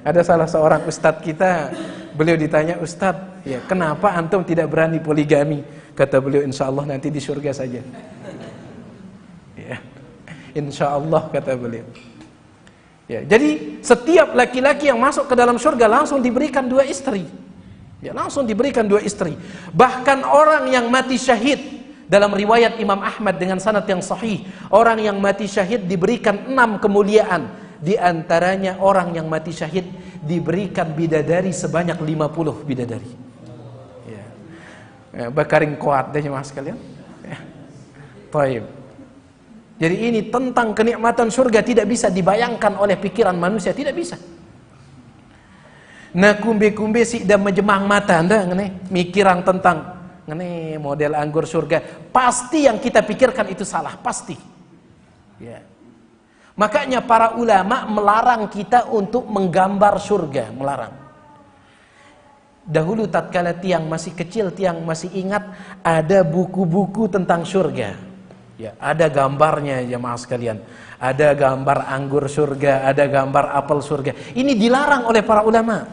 Ada salah seorang ustadz kita, beliau ditanya, "Ustadz, ya, kenapa antum tidak berani poligami?" Kata beliau, "Insyaallah nanti di surga saja." Ya. Insyaallah, kata beliau. Ya, jadi setiap laki-laki yang masuk ke dalam surga langsung diberikan 2 istri. Ya, langsung diberikan 2 istri. Bahkan orang yang mati syahid, dalam riwayat Imam Ahmad dengan sanad yang sahih, orang yang mati syahid diberikan 6 kemuliaan. Di antaranya orang yang mati syahid diberikan bidadari sebanyak 50 bidadari. Ya. Ya, bakaring kuat deh jemaah sekalian. Ya. Baik. Jadi ini tentang kenikmatan surga tidak bisa dibayangkan oleh pikiran manusia, tidak bisa. Nah, kumbe-kumbe sih dan menjemang mata anda ngene mikiran tentang ngene model anggur surga. Pasti yang kita pikirkan itu salah, pasti. Ya. Makanya para ulama melarang kita untuk menggambar surga, melarang. Dahulu tatkala tiang masih kecil, tiang masih ingat ada buku-buku tentang surga. Ya, ada gambarnya jemaah sekalian. Ada gambar anggur surga, ada gambar apel surga. Ini dilarang oleh para ulama.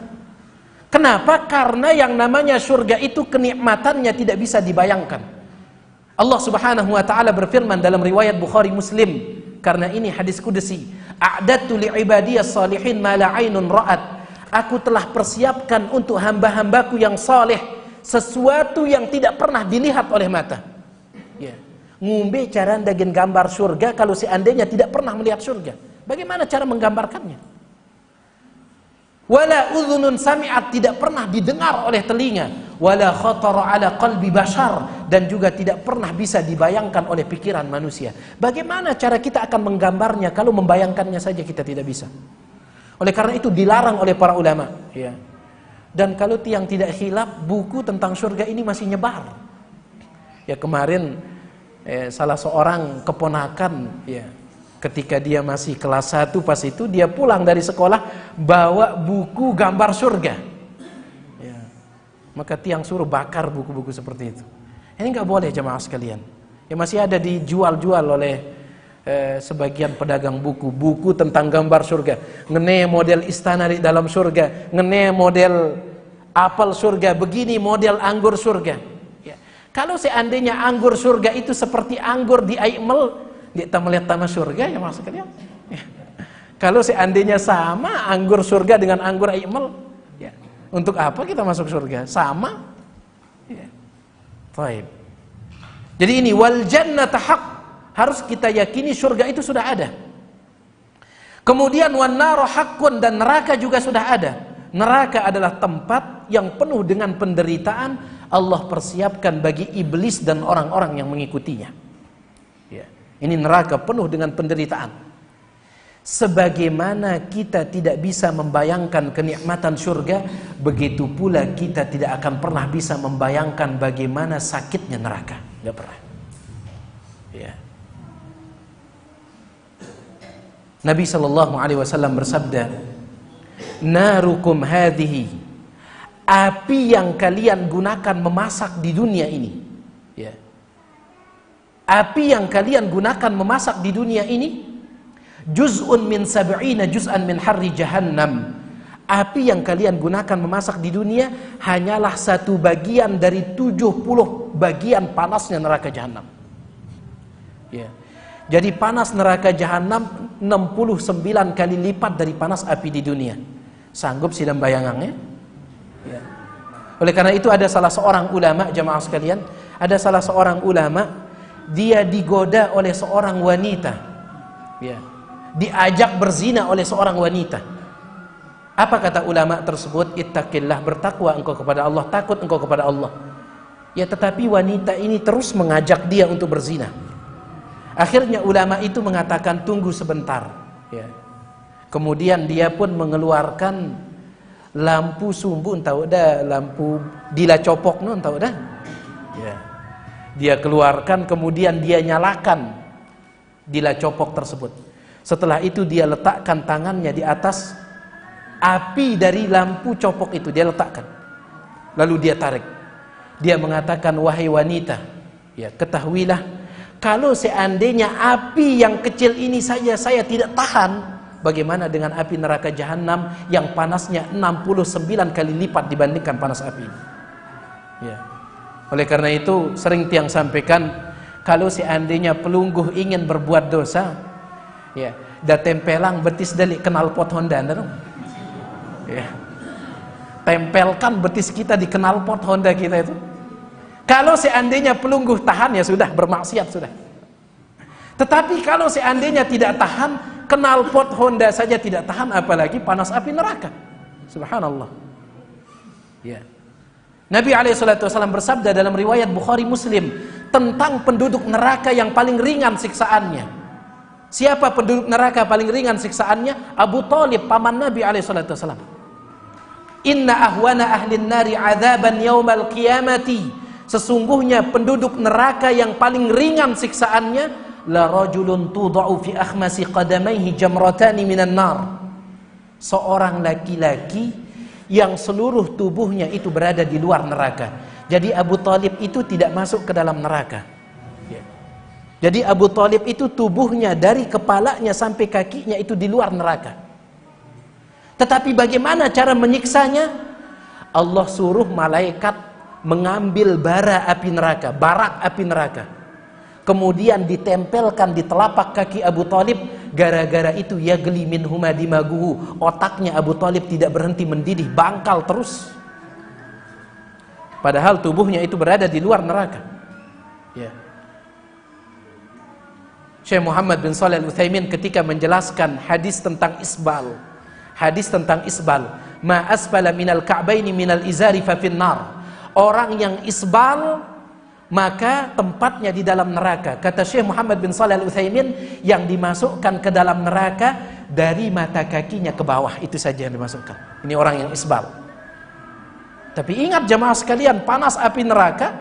Kenapa? Karena yang namanya surga itu kenikmatannya tidak bisa dibayangkan. Allah Subhanahu wa taala berfirman dalam riwayat Bukhari Muslim, karena ini hadis qudsi, a'dadtu li'ibadiyas salihin ma la 'ainun ra'at. Aku telah persiapkan untuk hamba-hambaku yang saleh sesuatu yang tidak pernah dilihat oleh mata. Ya. Ngumbe cara ndagen gambar surga kalau seandainya tidak pernah melihat surga. Bagaimana cara menggambarkannya? Wala udhunun sami'at, tidak pernah didengar oleh telinga. Wala khatara ala qalbi bashar, dan juga tidak pernah bisa dibayangkan oleh pikiran manusia. Bagaimana cara kita akan menggambarnya kalau membayangkannya saja kita tidak bisa? Oleh karena itu dilarang oleh para ulama. Ya. Dan kalau tiang tidak khilaf, buku tentang surga ini masih nyebar. Ya, kemarin salah seorang keponakan, ya, ketika dia masih kelas 1 pas itu dia pulang dari sekolah bawa buku gambar surga. Ya. Maka tiang suruh bakar buku-buku seperti itu. Ini nggak boleh jemaah sekalian. Ya, masih ada dijual-jual oleh sebagian pedagang buku tentang gambar surga. Ngene model istana di dalam surga, ngene model apel surga, begini model anggur surga. Ya. Kalau seandainya anggur surga itu seperti anggur di Aimel, kita melihat tanah surga ya maksudnya. Ya. Kalau seandainya sama anggur surga dengan anggur Aimel, ya, untuk apa kita masuk surga? Sama. Ya. Baik. Jadi ini wal jannata haq, harus kita yakini surga itu sudah ada. Kemudian wan naru haqqun, dan neraka juga sudah ada. Neraka adalah tempat yang penuh dengan penderitaan Allah persiapkan bagi iblis dan orang-orang yang mengikutinya. Ya. Ini neraka penuh dengan penderitaan. Sebagaimana kita tidak bisa membayangkan kenikmatan surga, begitu pula kita tidak akan pernah bisa membayangkan bagaimana sakitnya neraka. Tidak pernah. Ya. Nabi SAW bersabda, narukum hadhihi, api yang kalian gunakan memasak di dunia ini, ya. Api yang kalian gunakan memasak di dunia ini, juz'un min sab'ina juz'an min harri jahannam. Api yang kalian gunakan memasak di dunia hanyalah satu bagian dari 70 bagian panasnya neraka jahanam. Ya. Jadi panas neraka jahanam 69 kali lipat dari panas api di dunia. Sanggup sih dalam bayangannya? Ya. Oleh karena itu ada salah seorang ulama, jamaah sekalian, ada salah seorang ulama, dia digoda oleh seorang wanita. Ya. Diajak berzina oleh seorang wanita. Apa kata ulama tersebut? Ittaqillah, bertakwa engkau kepada Allah, takut engkau kepada Allah. Ya, tetapi wanita ini terus mengajak dia untuk berzina. Akhirnya ulama itu mengatakan tunggu sebentar, ya. Kemudian dia pun mengeluarkan lampu sumbu, tahu dah, lampu dilacopok nun, tahu dah. Ya. Dia keluarkan, kemudian dia nyalakan dilacopok tersebut. Setelah itu dia letakkan tangannya di atas api dari lampu copok itu, dia letakkan. Lalu dia tarik. Dia mengatakan, wahai wanita, ya, ketahuilah, kalau seandainya api yang kecil ini saja saya tidak tahan, bagaimana dengan api neraka jahanam yang panasnya 69 kali lipat dibandingkan panas api ini? Ya. Oleh karena itu sering tiang sampaikan, kalau seandainya pelungguh ingin berbuat dosa, ya, dah tempelang betis delik kenal pot Honda, dong. Ya. Tempelkan betis kita di knalpot Honda kita itu. Kalau seandainya pelungguh tahan, ya sudah, bermaksiat sudah. Tetapi kalau seandainya tidak tahan, knalpot Honda saja tidak tahan, apalagi panas api neraka. Subhanallah. Ya. Nabi SAW bersabda dalam riwayat Bukhari Muslim tentang penduduk neraka yang paling ringan siksaannya. Siapa penduduk neraka paling ringan siksaannya? Abu Thalib, paman Nabi SAW. Inna ahwana ahlin nari adzaban yaumal qiyamati, sesungguhnya penduduk neraka yang paling ringan siksaannya, la rajulun tudau fi akhmasi qadamaihi jamratani minan nar, seorang laki-laki yang seluruh tubuhnya itu berada di luar neraka. Jadi Abu Thalib itu tidak masuk ke dalam neraka. Jadi Abu Thalib itu tubuhnya dari kepalanya sampai kakinya itu di luar neraka. Tetapi bagaimana cara menyiksanya? Allah suruh malaikat mengambil bara api neraka, barak api neraka, kemudian ditempelkan di telapak kaki Abu Thalib. Gara-gara itu yagli minhuma dimaguhu, otaknya Abu Thalib tidak berhenti mendidih, bangkal terus, padahal tubuhnya itu berada di luar neraka. Ya. Syekh Muhammad bin Shalih Al-Utsaimin ketika menjelaskan hadis tentang isbal, ma asfala minal ka'baini minal izari fa finnar, orang yang isbal maka tempatnya di dalam neraka. Kata Syekh Muhammad bin Shalih Al-Utsaimin, yang dimasukkan ke dalam neraka dari mata kakinya ke bawah, itu saja yang dimasukkan. Ini orang yang isbal. Tapi ingat jamaah sekalian, panas api neraka,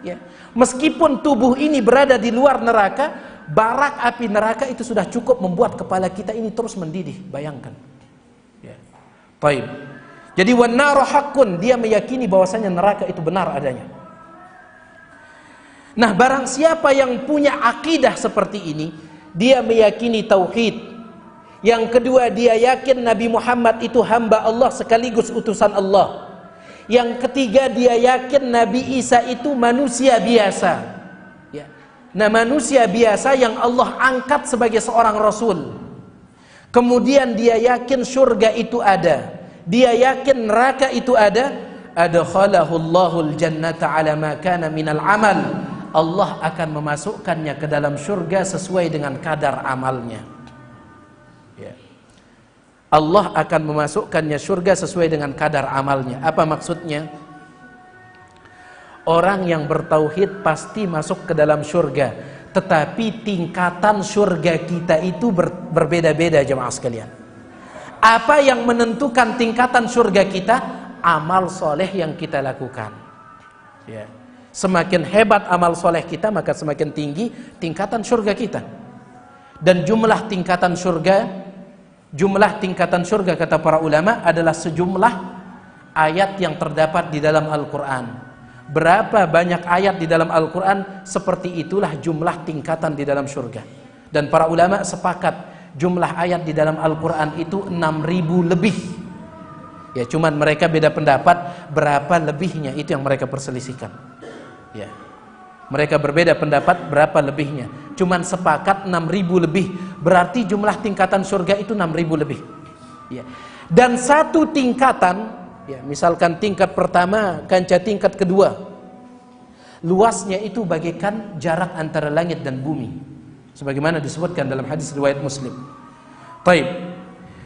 ya, meskipun tubuh ini berada di luar neraka, barak api neraka itu sudah cukup membuat kepala kita ini terus mendidih. Bayangkan. Ya. Baik. Jadi wan naru haqqun, dia meyakini bahwasanya neraka itu benar adanya. Nah, barang siapa yang punya akidah seperti ini, dia meyakini tauhid. Yang kedua, dia yakin Nabi Muhammad itu hamba Allah sekaligus utusan Allah. Yang ketiga, dia yakin Nabi Isa itu manusia biasa. Ya. Nah, manusia biasa yang Allah angkat sebagai seorang rasul. Kemudian dia yakin surga itu ada. Dia yakin neraka itu ada. Adkhalahu Allahul jannata ala ma kana minal amal. Allah akan memasukkannya ke dalam surga sesuai dengan kadar amalnya. Ya. Allah akan memasukkannya surga sesuai dengan kadar amalnya. Apa maksudnya? Orang yang bertauhid pasti masuk ke dalam surga, tetapi tingkatan surga kita itu berbeda-beda jemaah sekalian. Apa yang menentukan tingkatan surga kita? Amal soleh yang kita lakukan. Ya. Semakin hebat amal soleh kita, maka semakin tinggi tingkatan surga kita. Dan jumlah tingkatan surga Jumlah tingkatan surga kata para ulama adalah sejumlah ayat yang terdapat di dalam Al-Quran. Berapa banyak ayat di dalam Al-Quran, seperti itulah jumlah tingkatan di dalam surga. Dan para ulama sepakat jumlah ayat di dalam Al-Quran itu 6.000 lebih. Ya, cuman mereka beda pendapat berapa lebihnya, itu yang mereka perselisihkan. Ya, mereka berbeda pendapat berapa lebihnya. Cuman sepakat 6.000 lebih. Berarti jumlah tingkatan surga itu 6.000 lebih. Ya. Dan satu tingkatan, ya, misalkan tingkat pertama, kanca tingkat kedua, luasnya itu bagaikan jarak antara langit dan bumi, sebagaimana disebutkan dalam hadis riwayat Muslim. Taib.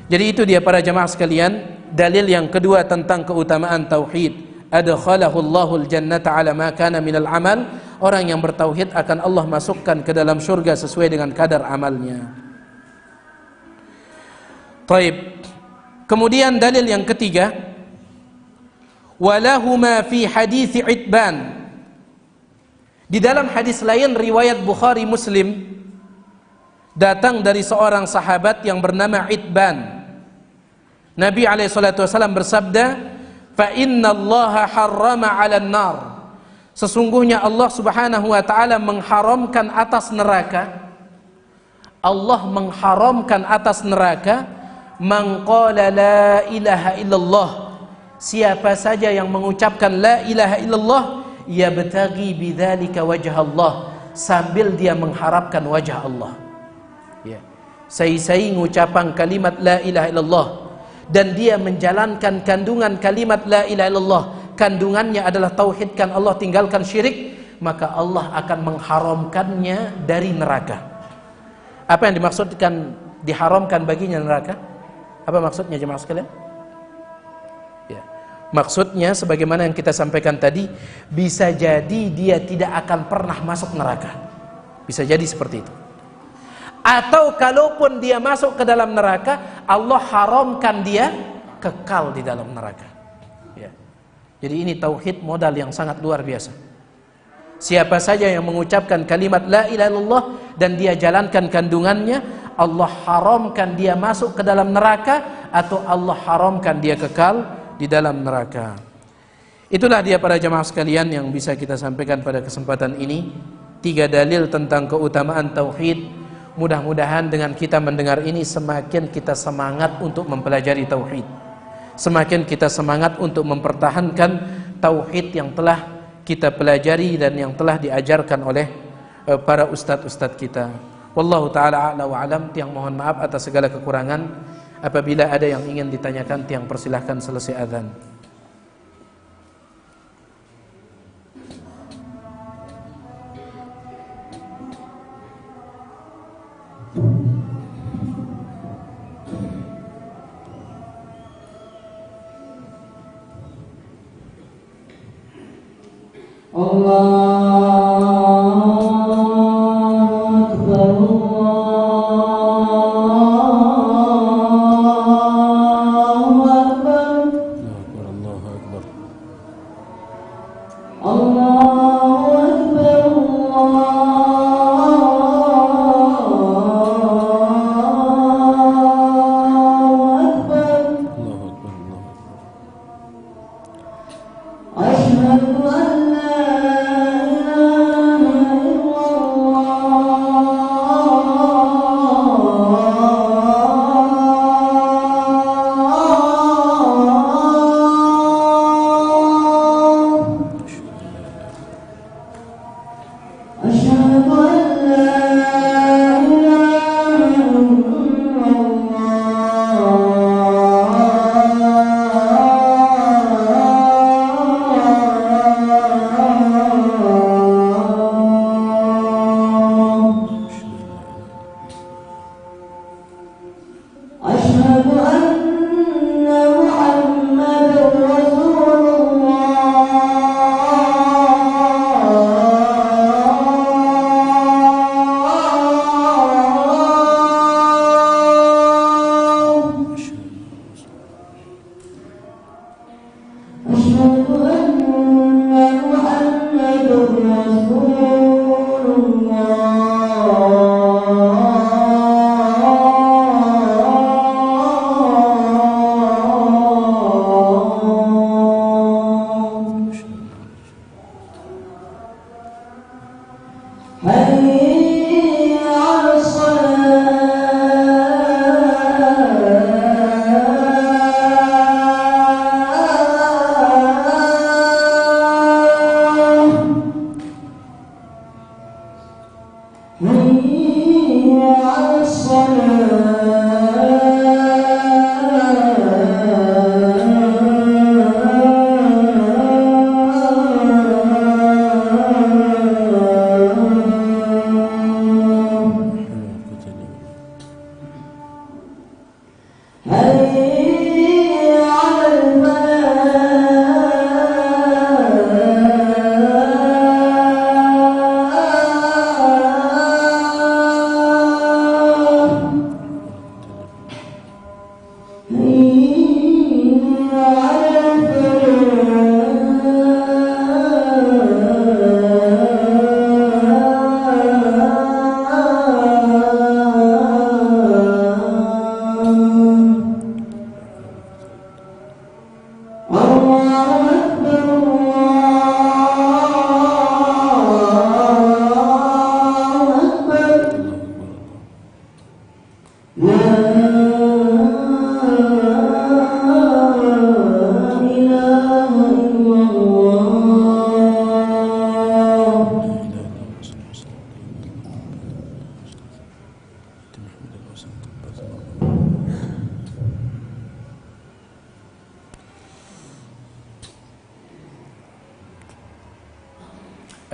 Jadi itu dia para jamaah sekalian, dalil yang kedua tentang keutamaan tauhid. Adkhalahu Allahul jannata ala ma kana minal amal. Orang yang bertauhid akan Allah masukkan ke dalam surga sesuai dengan kadar amalnya. Taib. Kemudian dalil yang ketiga, walahuma fi hadits Itban. Di dalam hadis lain riwayat Bukhari Muslim, datang dari seorang sahabat yang bernama Itban. Nabi SAW bersabda, fa inna Allaha harrama 'alan nar. Sesungguhnya Allah Subhanahu wa taala mengharamkan atas neraka. Allah mengharamkan atas neraka man qala la ilaha illallah. Siapa saja yang mengucapkan la ilaha illallah yabtaghi bidzalika wajha Allah, sambil dia mengharapkan wajah Allah. Ya. Sai-sai ngucapan kalimat la ilaha illallah dan dia menjalankan kandungan kalimat la ilaha illallah, kandungannya adalah tauhidkan Allah, tinggalkan syirik, maka Allah akan mengharamkannya dari neraka. Apa yang dimaksudkan diharamkan baginya neraka? Apa maksudnya jemaah sekalian? Ya. Maksudnya sebagaimana yang kita sampaikan tadi, bisa jadi dia tidak akan pernah masuk neraka. Bisa jadi seperti itu. Atau kalaupun dia masuk ke dalam neraka, Allah haramkan dia kekal di dalam neraka. Ya. Jadi ini tauhid modal yang sangat luar biasa. Siapa saja yang mengucapkan kalimat la ilaha illallah dan dia jalankan kandungannya, Allah haramkan dia masuk ke dalam neraka atau Allah haramkan dia kekal di dalam neraka. Itulah dia para jamaah sekalian yang bisa kita sampaikan pada kesempatan ini. 3 dalil tentang keutamaan tauhid. Mudah-mudahan dengan kita mendengar ini semakin kita semangat untuk mempelajari tauhid. Semakin kita semangat untuk mempertahankan tauhid yang telah kita pelajari dan yang telah diajarkan oleh para ustadz-ustadz kita. Wallahu ta'ala a'la wa alam. Tiang mohon maaf atas segala kekurangan. Apabila ada yang ingin ditanyakan, tiang persilahkan selesai azan.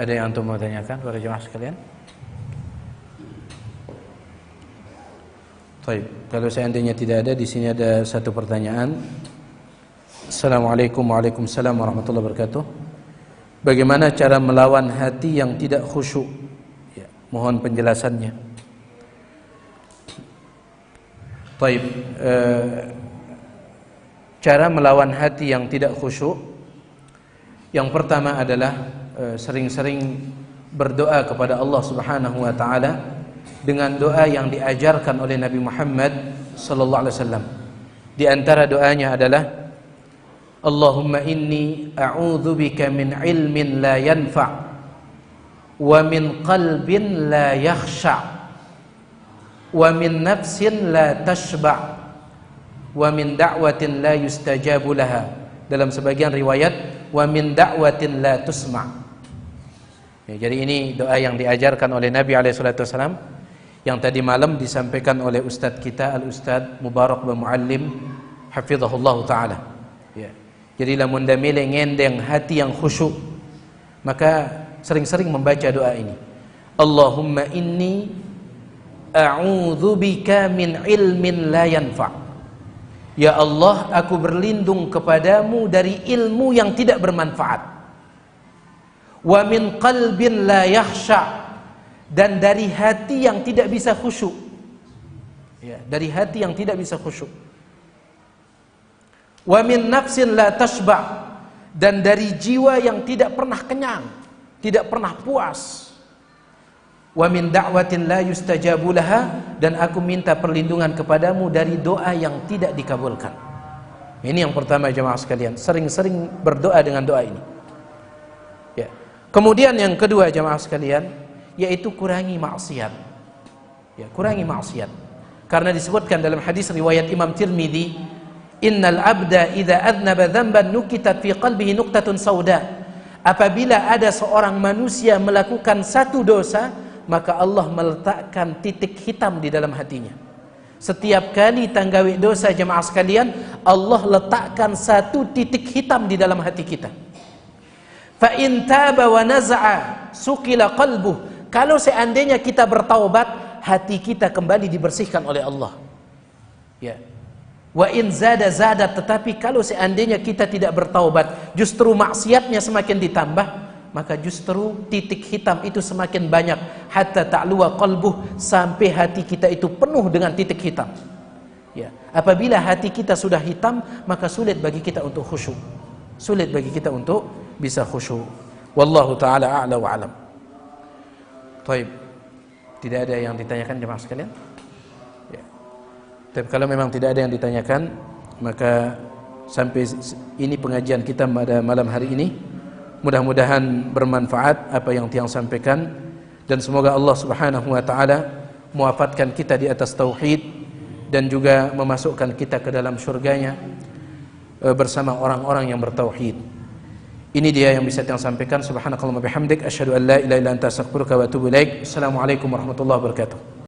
Ada yang untuk mau tanyakan para jemaah sekalian? Baik, kalau seandainya tidak ada, di sini ada satu pertanyaan. Assalamualaikum Waalaikumsalam warahmatullahi wabarakatuh. Bagaimana cara melawan hati yang tidak khusyuk? Ya, mohon penjelasannya. Baik, cara melawan hati yang tidak khusyuk, yang pertama adalah sering-sering berdoa kepada Allah Subhanahu wa taala dengan doa yang diajarkan oleh Nabi Muhammad sallallahu alaihi wasallam. Di antara doanya adalah Allahumma inni a'udzubika min ilmin la yanfa' wa min qalbin la yakhsha' wa min nafsin la tashba' wa min da'watin la yustajabu laha. Dalam sebagian riwayat wa min da'watin la tusma'. Ya, jadi ini doa yang diajarkan oleh Nabi SAW, yang tadi malam disampaikan oleh Ustadz kita Al-Ustadz Mubarak bin Muallim hafizahullah ta'ala. Ya. Jadi lamun damile ngendeng hati yang khusyuk, maka sering-sering membaca doa ini. Allahumma inni a'udzubika min ilmin la yanfa'. Ya Allah, aku berlindung kepadamu dari ilmu yang tidak bermanfaat. Wa min qalbin la yakhsha', dan dari hati yang tidak bisa khusyuk. Ya, dari hati yang tidak bisa khusyuk. Wa min nafsin la tashba', dan dari jiwa yang tidak pernah kenyang, tidak pernah puas. Wa min da'watin la yustajabu laha, dan aku minta perlindungan kepadamu dari doa yang tidak dikabulkan. Ini yang pertama jemaah sekalian, sering-sering berdoa dengan doa ini. Ya. Kemudian yang kedua jemaah sekalian, yaitu kurangi maksiat. Ya, kurangi maksiat. Karena disebutkan dalam hadis riwayat Imam Tirmidzi, innal abda idza adnaba dzamban nukitat fi qalbihi nuqtatun sauda. Apabila ada seorang manusia melakukan satu dosa, maka Allah meletakkan titik hitam di dalam hatinya. Setiap kali tanggawi dosa jemaah sekalian, Allah letakkan satu titik hitam di dalam hati kita. Fa in taba wa naza'a suqila qalbuh. Kalau seandainya kita bertaubat, hati kita kembali dibersihkan oleh Allah. Ya. Wa in zada, tetapi kalau seandainya kita tidak bertaubat, justru maksiatnya semakin ditambah, maka justru titik hitam itu semakin banyak, hatta ta'luwa qalbuh, sampai hati kita itu penuh dengan titik hitam. Ya. Apabila hati kita sudah hitam, maka sulit bagi kita untuk khusyuk. Sulit bagi kita untuk bisa khusyuk. Wallahu taala a'la wa alam. Baik. Tidak ada yang ditanyakan jemaah sekalian? Ya. Tapi kalau memang tidak ada yang ditanyakan, maka sampai ini pengajian kita pada malam hari ini. Mudah-mudahan bermanfaat apa yang Tiang sampaikan, dan semoga Allah Subhanahu wa taala muwafatkan kita di atas tauhid dan juga memasukkan kita ke dalam syurganya bersama orang-orang yang bertauhid. Ini dia yang bisa Tiang sampaikan. Subhanakallahumma bihamdik asyhadu an la ilaha illa anta astaghfiruka wa atubu ilaik. Assalamualaikum warahmatullahi wabarakatuh.